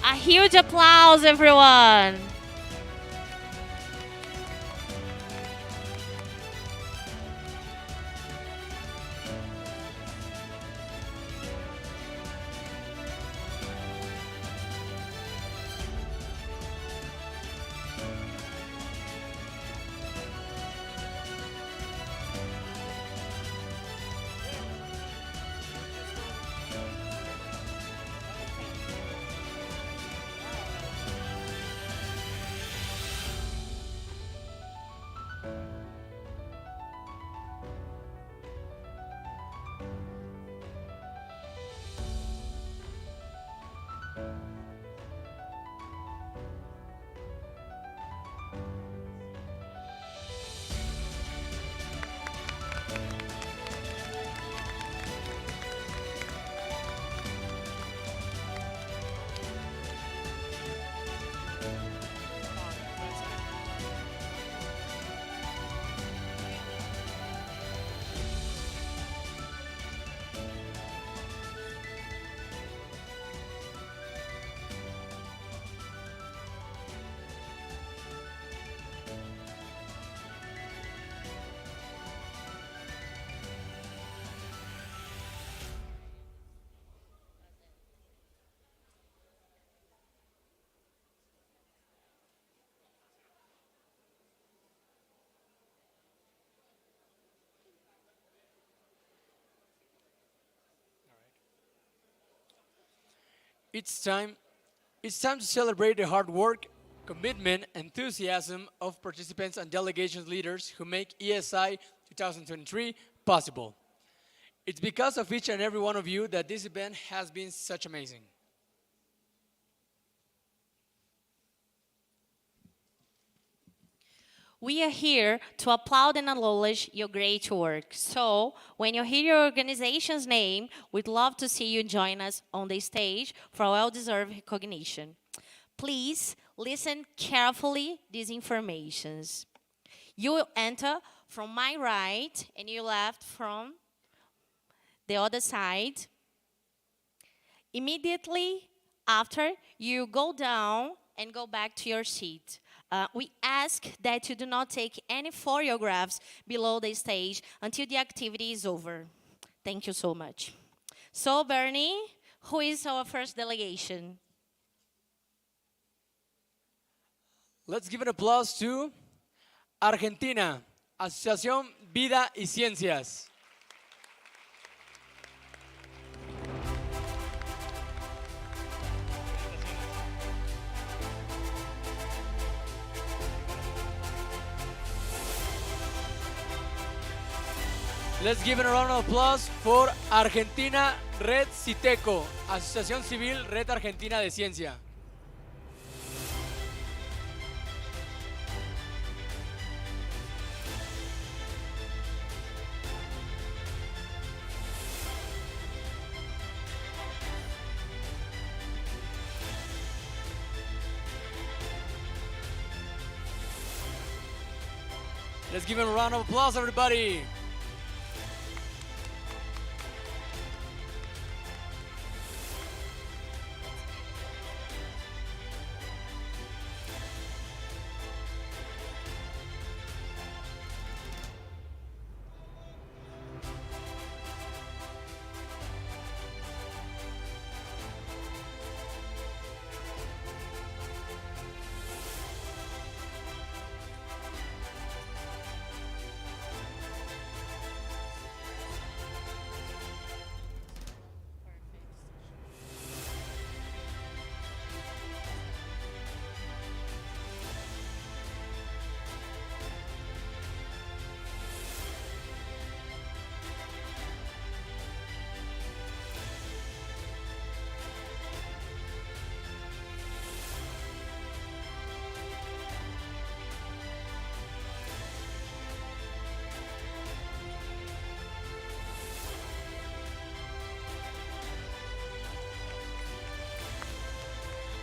A huge applause, everyone. It's time to celebrate the hard work, commitment, enthusiasm of participants and delegation leaders who make ESI 2023 possible. It's because of each and every one of you that this event has been such amazing. We are here to applaud and acknowledge your great work. So, when you hear your organization's name, we'd love to see you join us on the stage for well-deserved recognition. Please listen carefully these informations. You will enter from my right and you left from the other side. Immediately after, you go down and go back to your seat. We ask that you do not take any photographs below the stage until the activity is over. Thank you so much. So, Bernie, who is our first delegation? Let's give an applause to Argentina, Asociación Vida y Ciencias. Let's give a round of applause for Argentina Red Citeco, Asociación Civil Red Argentina de Ciencia. Let's give him a round of applause, everybody.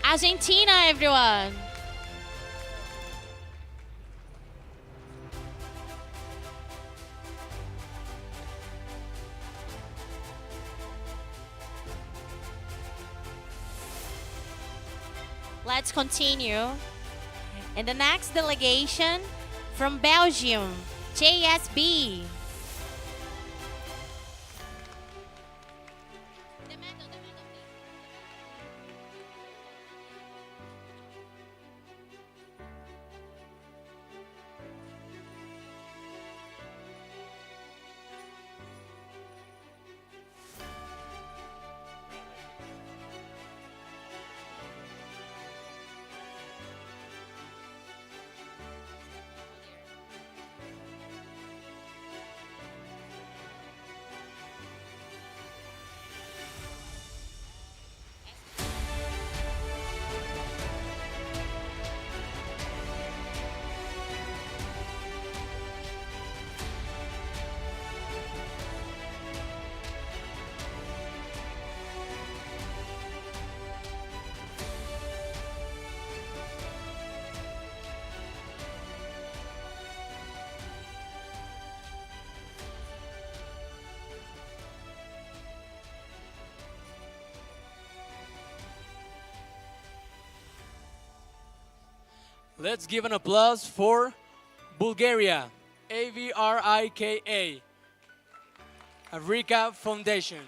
Argentina, everyone. Let's continue. And the next delegation from Belgium, JSB. Let's give an applause for Bulgaria, AVRIKA, Avrika Foundation.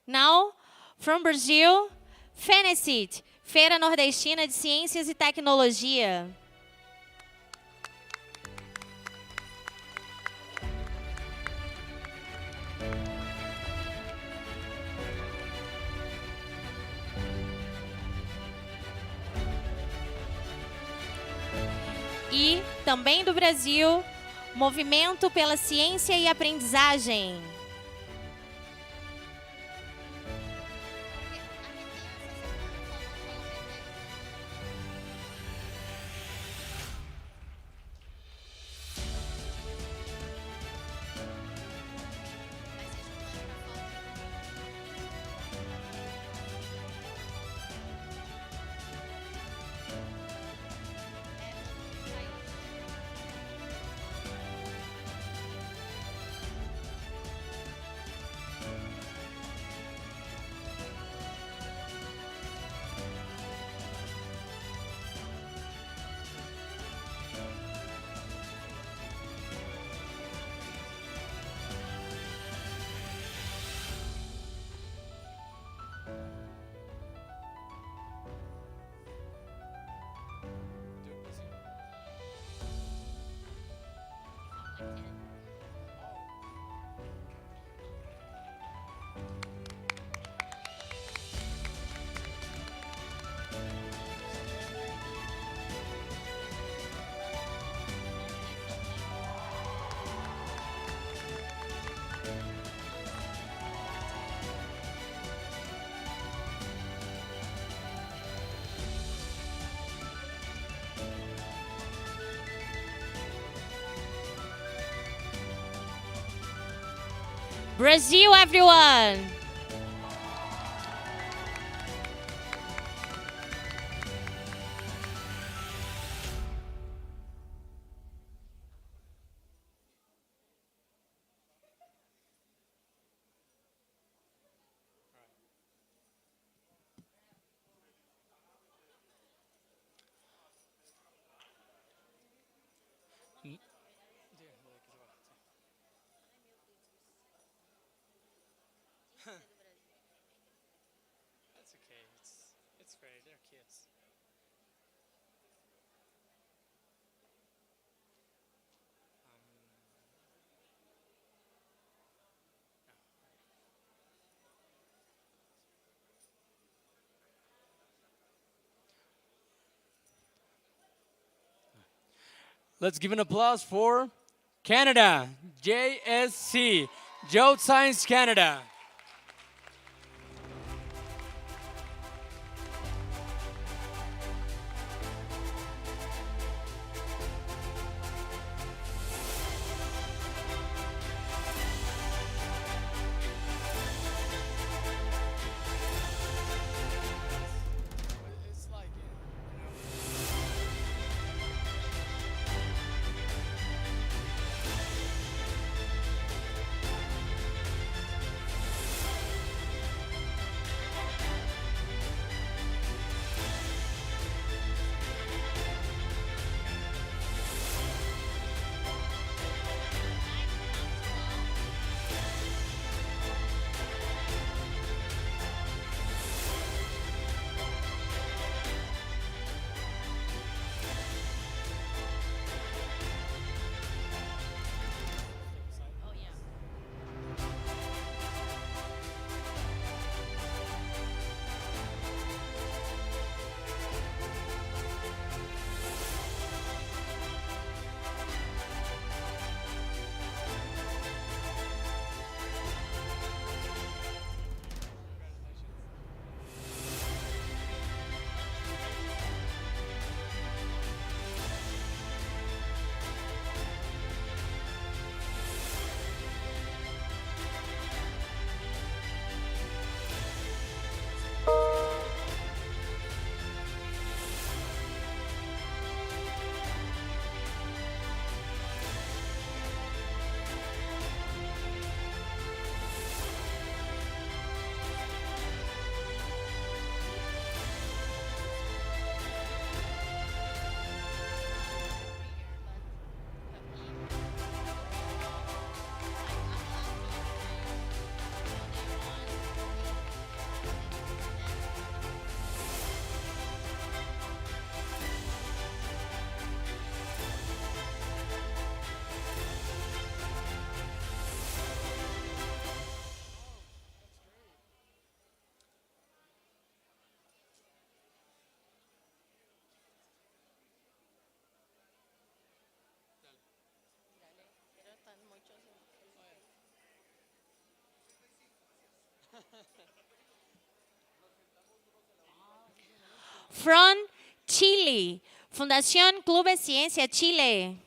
Now, from Brazil, FENECIT, Feira Nordestina de Ciências e Tecnologia. E, também do Brasil, Movimento pela Ciência e Aprendizagem. Brazil, everyone! That's okay. It's great. They're kids. Let's give an applause for Canada, JSC, Geoscience Canada. From Chile, Fundación Club de Ciencia Chile.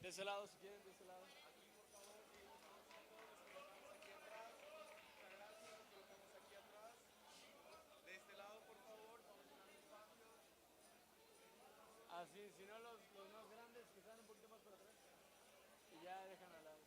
De ese lado, si quieren, de ese lado. Así, si no los más grandes que están un poquito más para atrás. Y ya dejan al lado.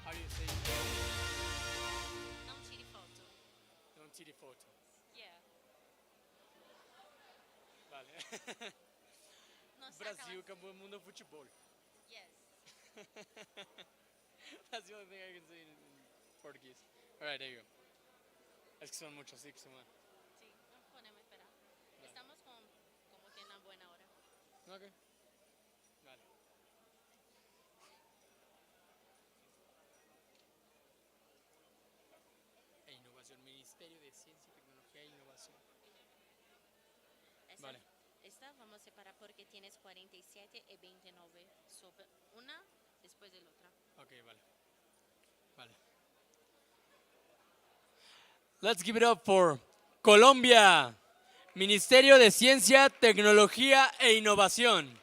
How do you say? Não tire foto. Don't tire foto. Yeah. Vale. Não saca Brasil, lá. campeão do mundo de futebol. Yes. That's the only thing I can say in Portuguese. Alright, there you go. Es que son muchos, sí que se van. Sí, nos ponemos a esperar. Estamos como que en una buena hora. Ok. Vale. E innovación, Ministerio de Ciencia, Tecnología e Innovación. Vale. Esta vamos a separar porque tienes 47 y 29. Sobre una después de la otra. Ok, vale. Vale. Let's give it up for Colombia. Ministerio de Ciencia, Tecnología e Innovación.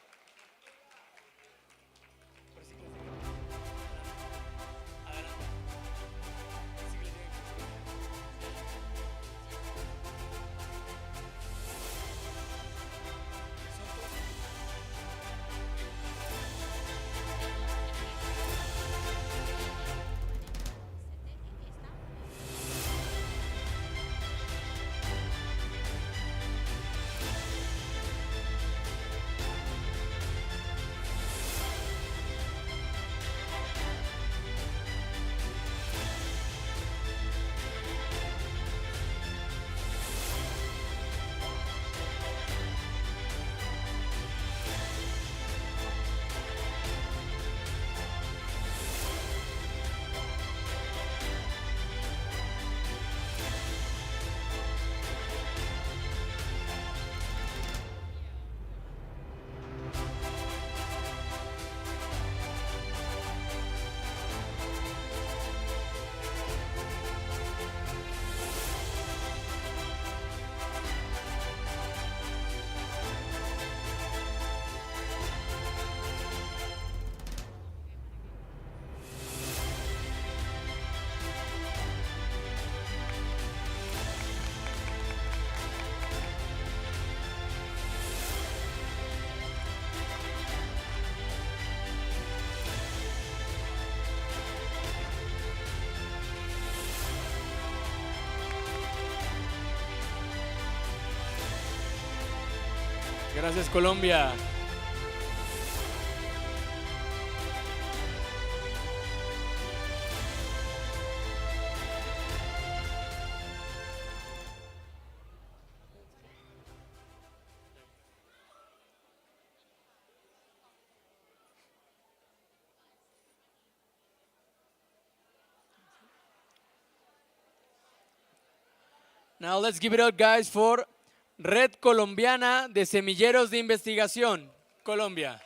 Gracias, Colombia. Now let's give it up, guys, for Red Colombiana de Semilleros de Investigación, Colombia.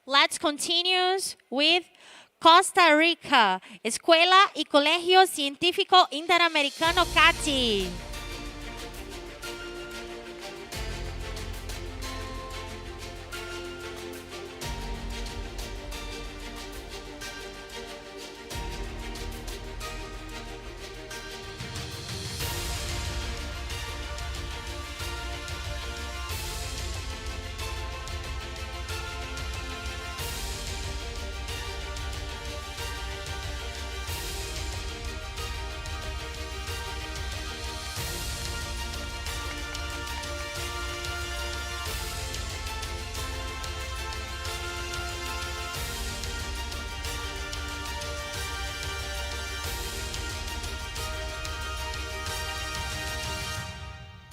Let's continue with Costa Rica, Escuela y Colegio Científico Interamericano CATI.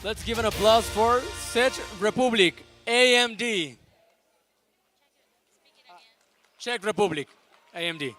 Let's give an applause for Czech Republic, AMD. Czech Republic, AMD.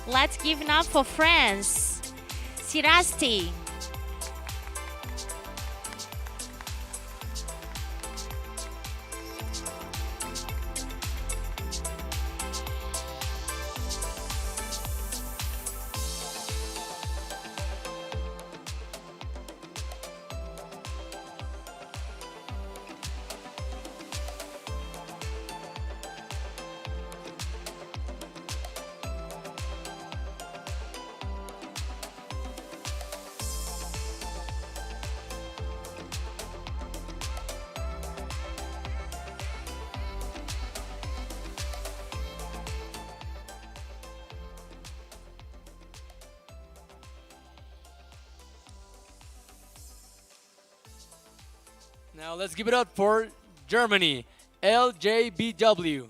Let's give it up for France. Sirasti. Now let's give it up for Germany, LJBW.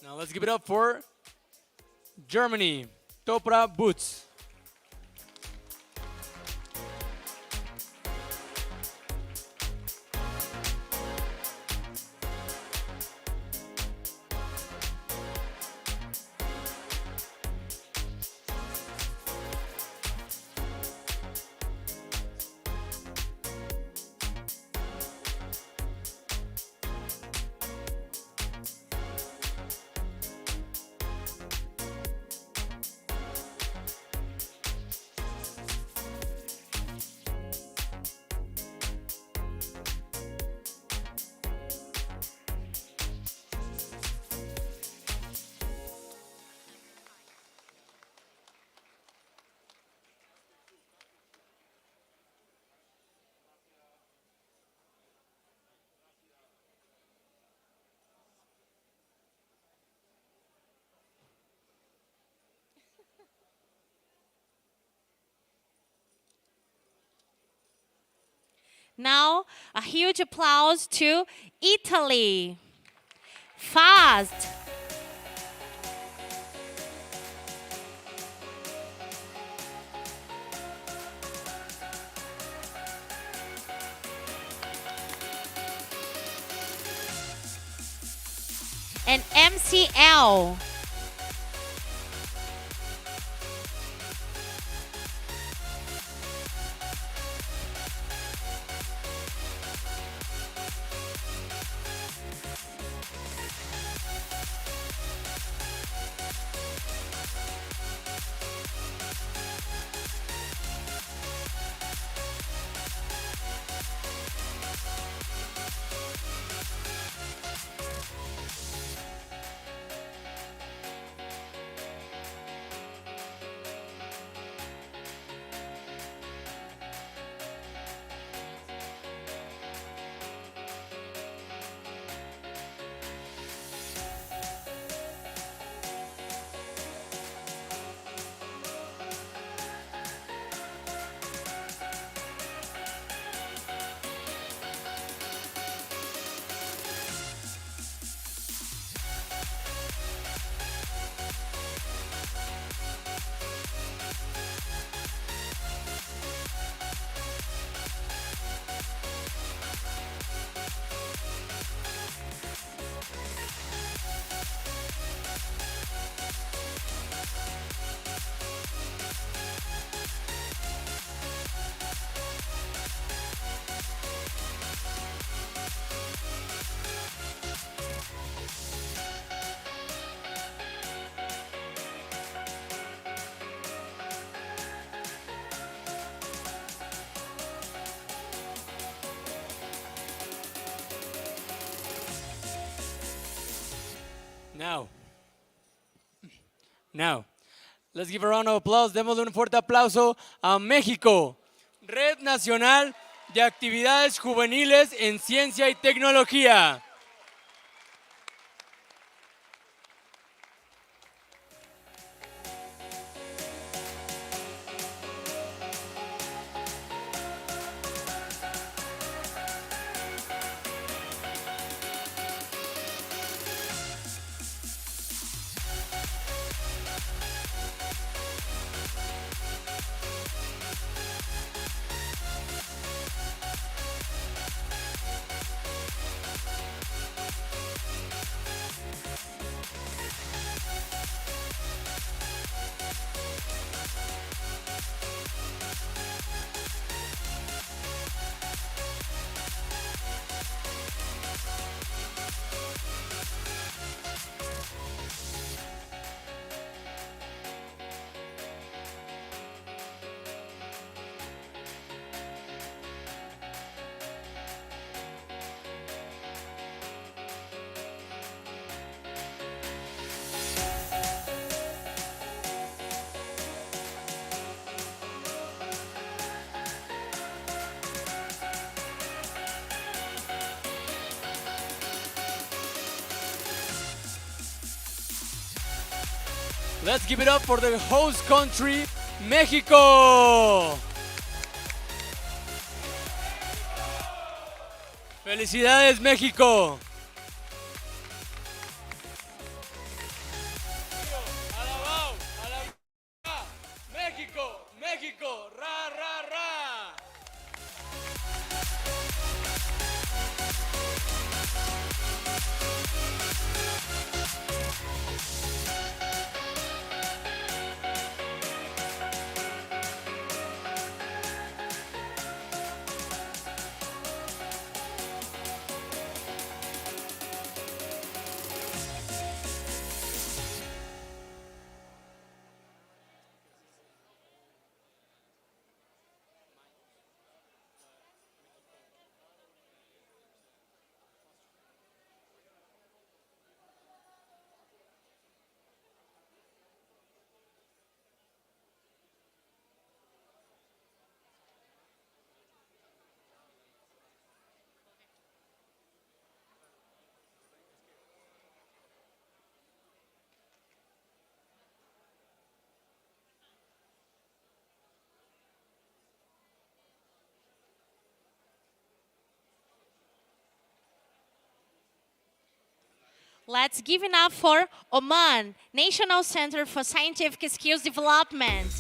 Now let's give it up for Germany, Topra Boots. Now, a huge applause to Italy. Fast. And MCL. Now, let's give a round of applause. Démosle un fuerte aplauso a México, Red Nacional de Actividades Juveniles en Ciencia y Tecnología. Let's give it up for the host country, México. Felicidades, México. México, México, ra, ra, ra. Let's give it up for Oman, National Center for Scientific Skills Development.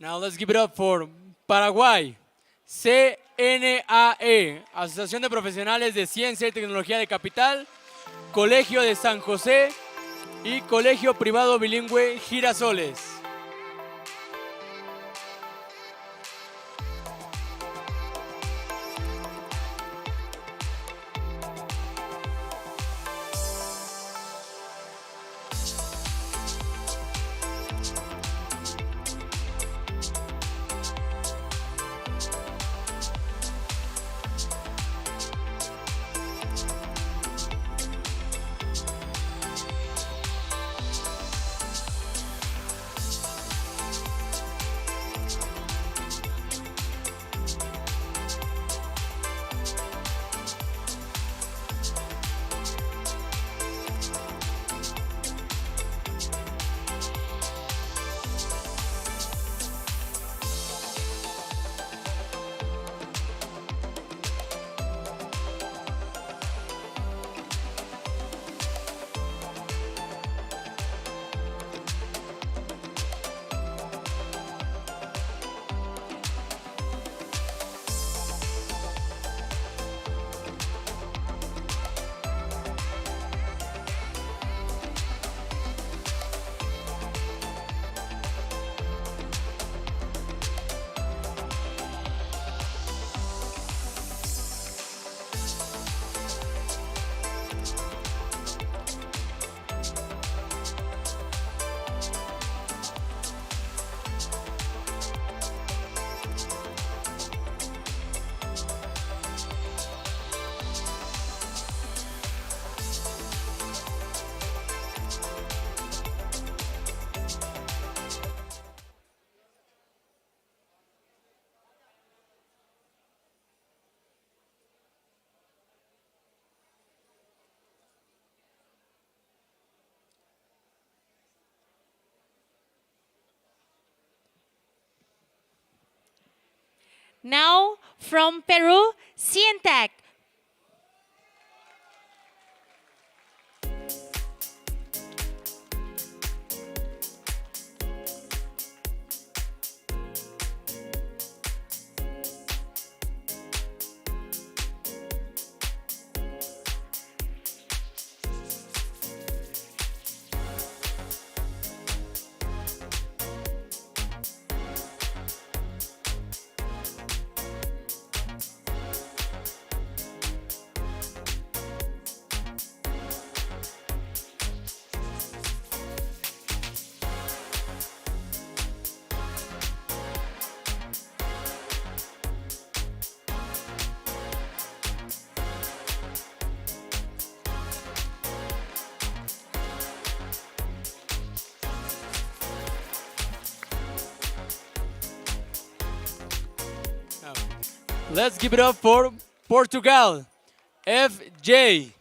Now let's give it up for Paraguay, CNAE, Asociación de Profesionales de Ciencia y Tecnología de Capital, Colegio de San José y Colegio Privado Bilingüe Girasoles. Now, from Peru, Cientec. Let's give it up for Portugal. FJ.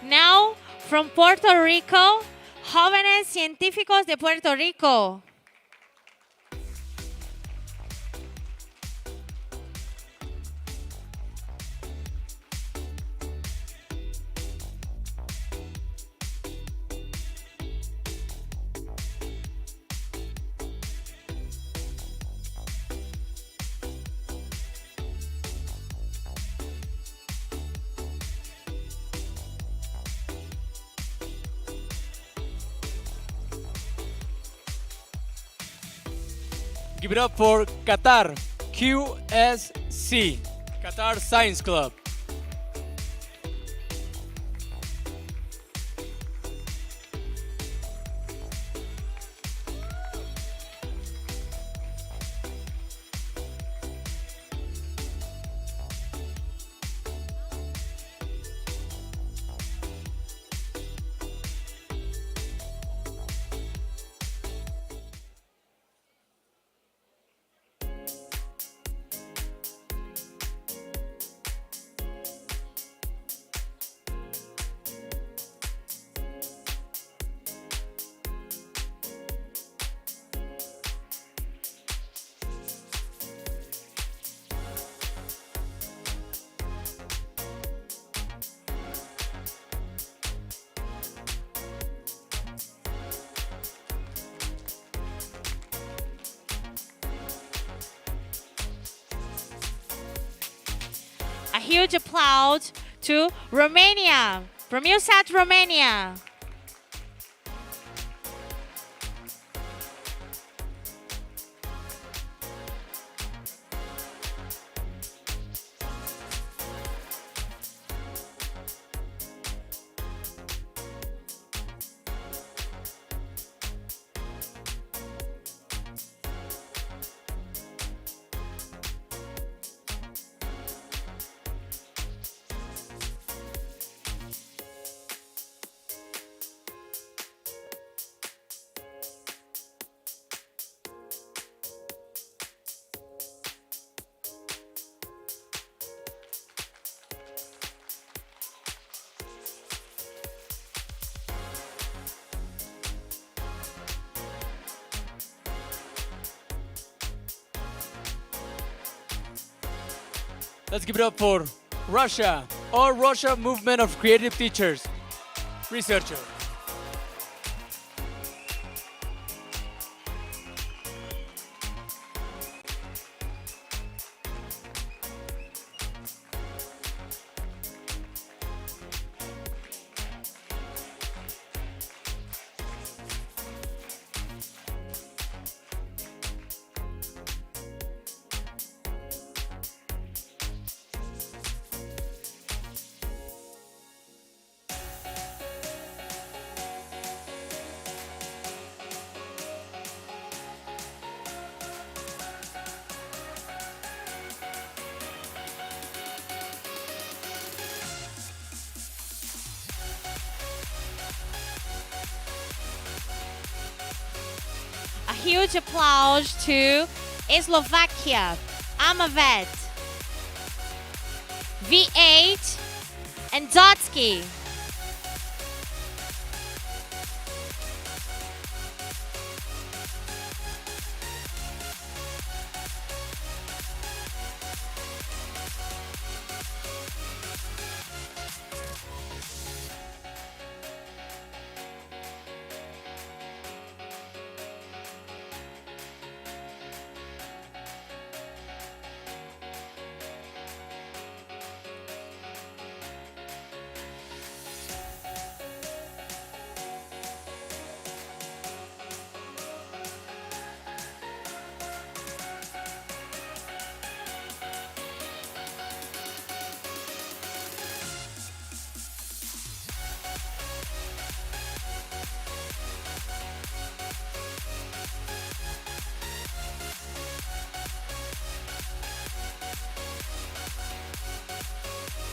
Now, from Puerto Rico, Jóvenes Científicos de Puerto Rico. Give it up for Qatar. QSC. Qatar Science Club. A huge applause to Romania, from MILSET, Romania. Let's give it up for Russia, All Russia Movement of Creative Teachers, researcher. A huge applause to Slovakia, Amavet, V8, and Dotsky.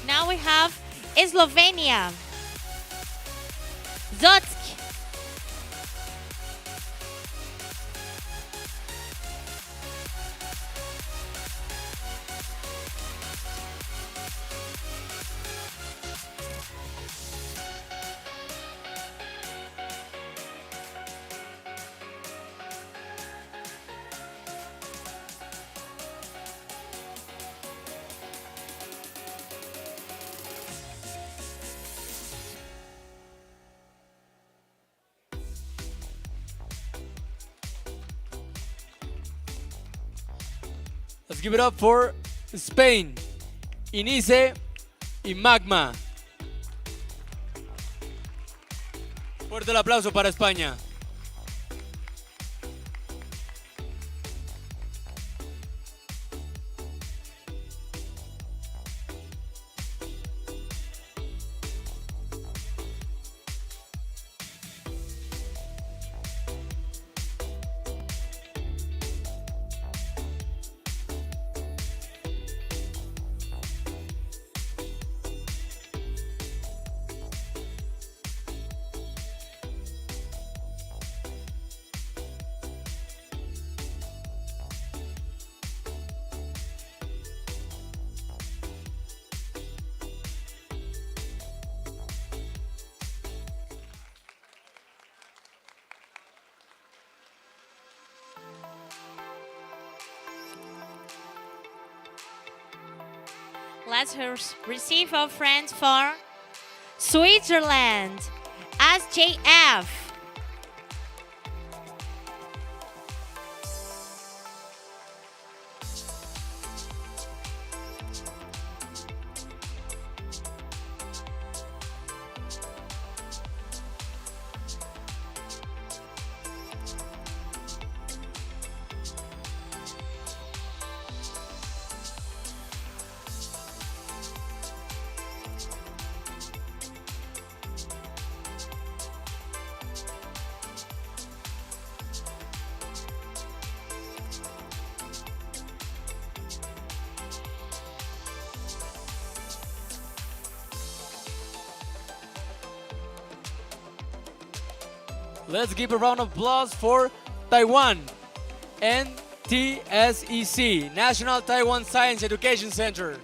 Now we have Slovenia, Zotsk, Let's give it up for Spain, Inice y Magma. Fuerte el aplauso para España. Let's receive our friends for Switzerland, SJF. Let's give a round of applause for Taiwan, NTSEC, National Taiwan Science Education Center.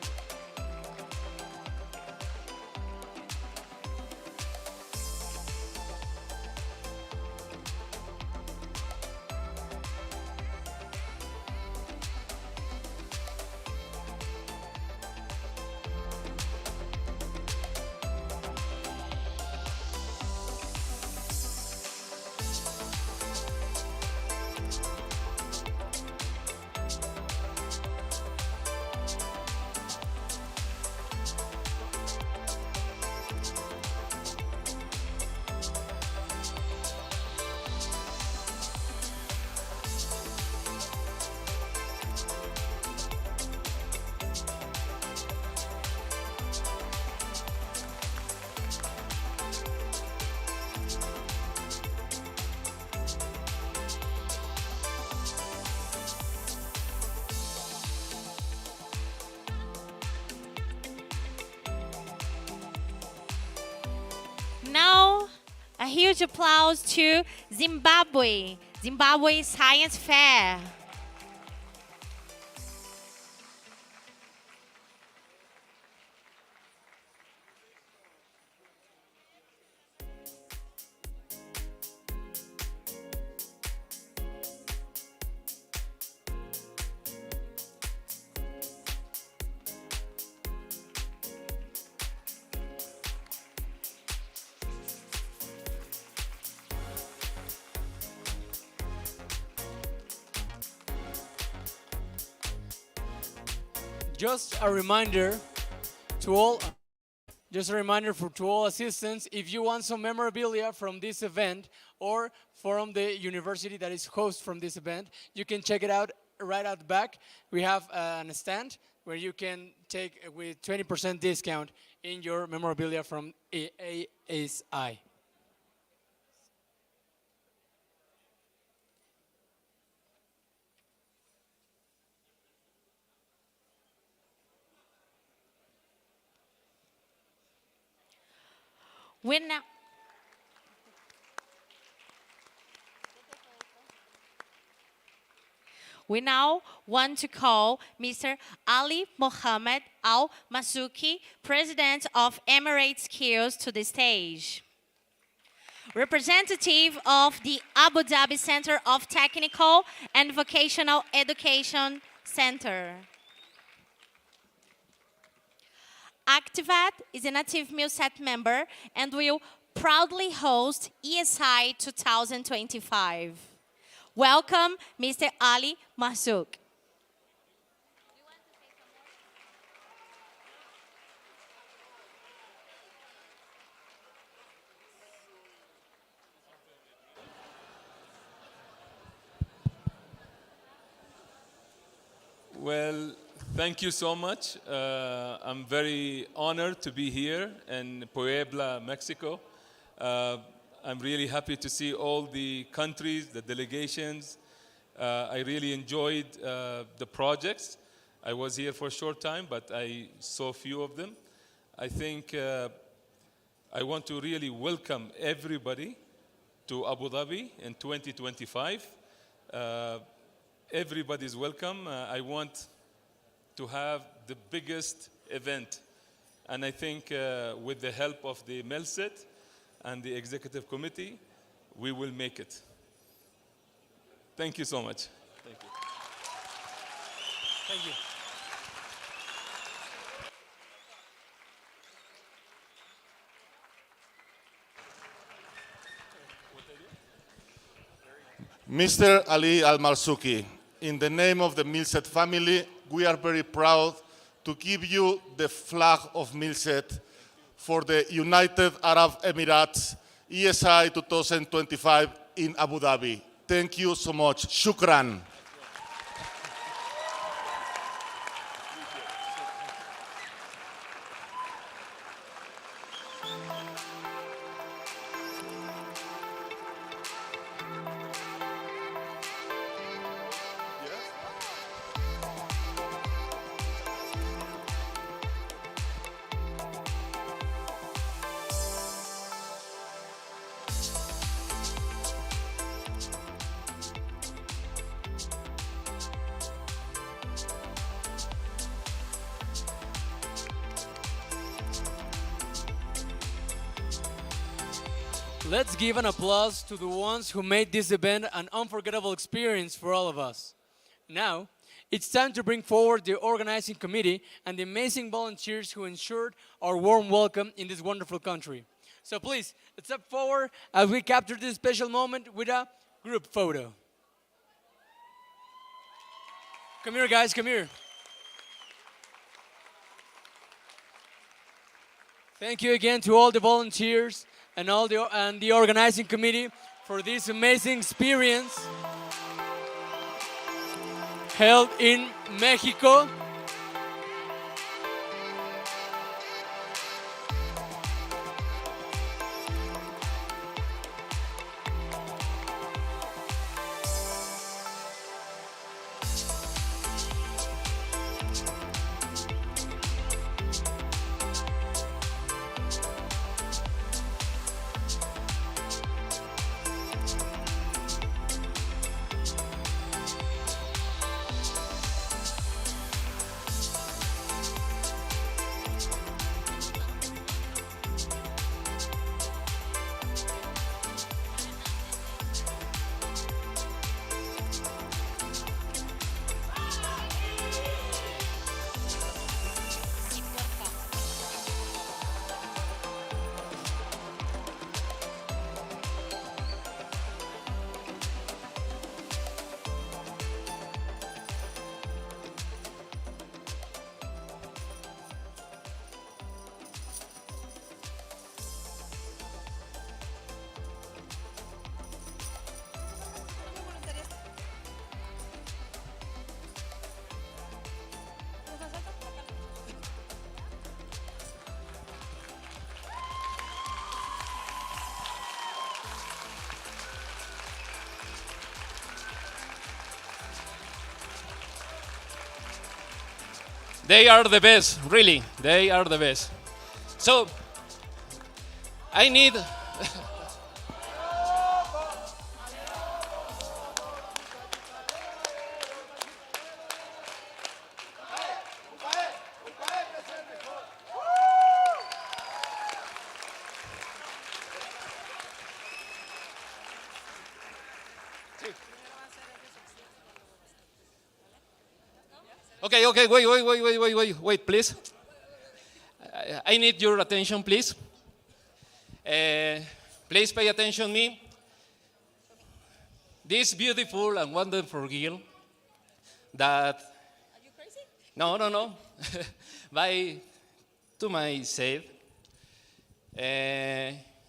huge applause to Zimbabwe, Zimbabwe Science Fair. Just a reminder to all, to all assistants, if you want some memorabilia from this event or from the university that is host from this event, you can check it out right out the back. We have a stand where you can take with 20% discount in your memorabilia from ASI. We now want to call Mr. Ali Mohammed Al Masuki, President of Emirates Skills, to the stage. Representative of the Abu Dhabi Center of Technical and Vocational Education Center. Activat is an active MILSET member and will proudly host ESI 2025. Welcome, Mr. Ali Masouk. Well, thank you so much. I'm very honored to be here in Puebla, Mexico. I'm really happy to see all the countries, the delegations. I really enjoyed the projects. I was here for a short time, but I saw a few of them. I think I want to really welcome everybody to Abu Dhabi in 2025. Everybody's welcome. I want to have the biggest event. And I think with the help of the MILSET and the executive committee, we will make it. Thank you so much. Thank you. Thank you. Mr. Ali Al-Marzuki, in the name of the MILSET family, we are very proud to give you the flag of MILSET for the United Arab Emirates ESI 2025 in Abu Dhabi. Thank you so much. Shukran. Let's give an applause to the ones who made this event an unforgettable experience for all of us. Now, it's time to bring forward the organizing committee and the amazing volunteers who ensured our warm welcome in this wonderful country. So please, step forward as we capture this special moment with a group photo. Come here, guys, come here. Thank you again to all the volunteers and the organizing committee for this amazing experience held in Mexico. They are the best, really. They are the best. So, I need... Okay, wait, please. I need your attention, please. Please pay attention to me. This beautiful and wonderful girl that... Are you crazy? No. By to myself,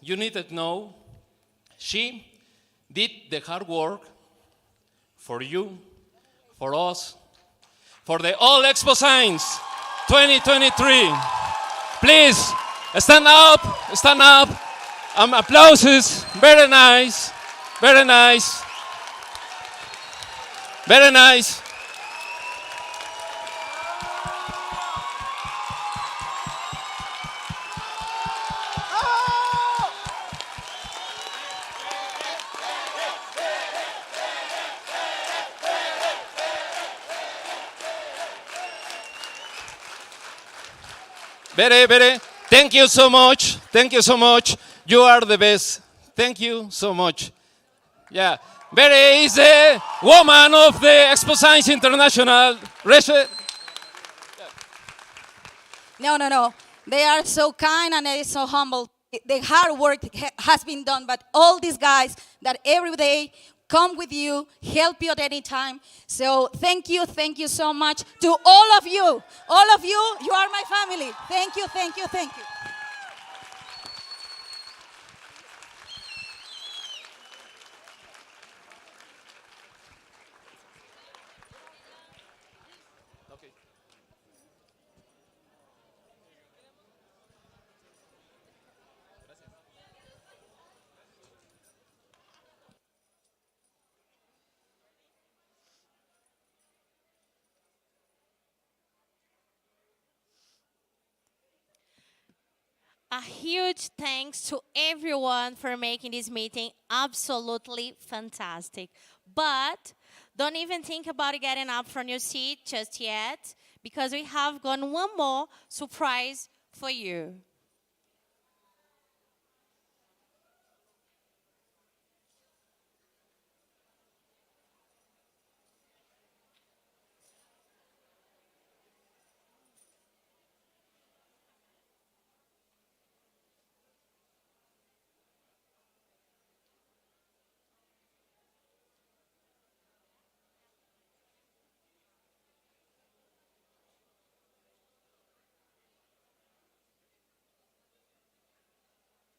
you need to know she did the hard work for you, for us, for the All Expo-Sciences 2023. Please, stand up. Applauses, very nice. Very. Thank you so much. You are the best. Thank you so much. Yeah. Very is the woman of the Expo-Sciences International. No. They are so kind and they are so humble. The hard work has been done, but all these guys that every day come with you, help you at any time. So thank you so much to all of you. All of you, you are my family. Thank you. A huge thanks to everyone for making this meeting absolutely fantastic. But don't even think about getting up from your seat just yet, because we have got one more surprise for you.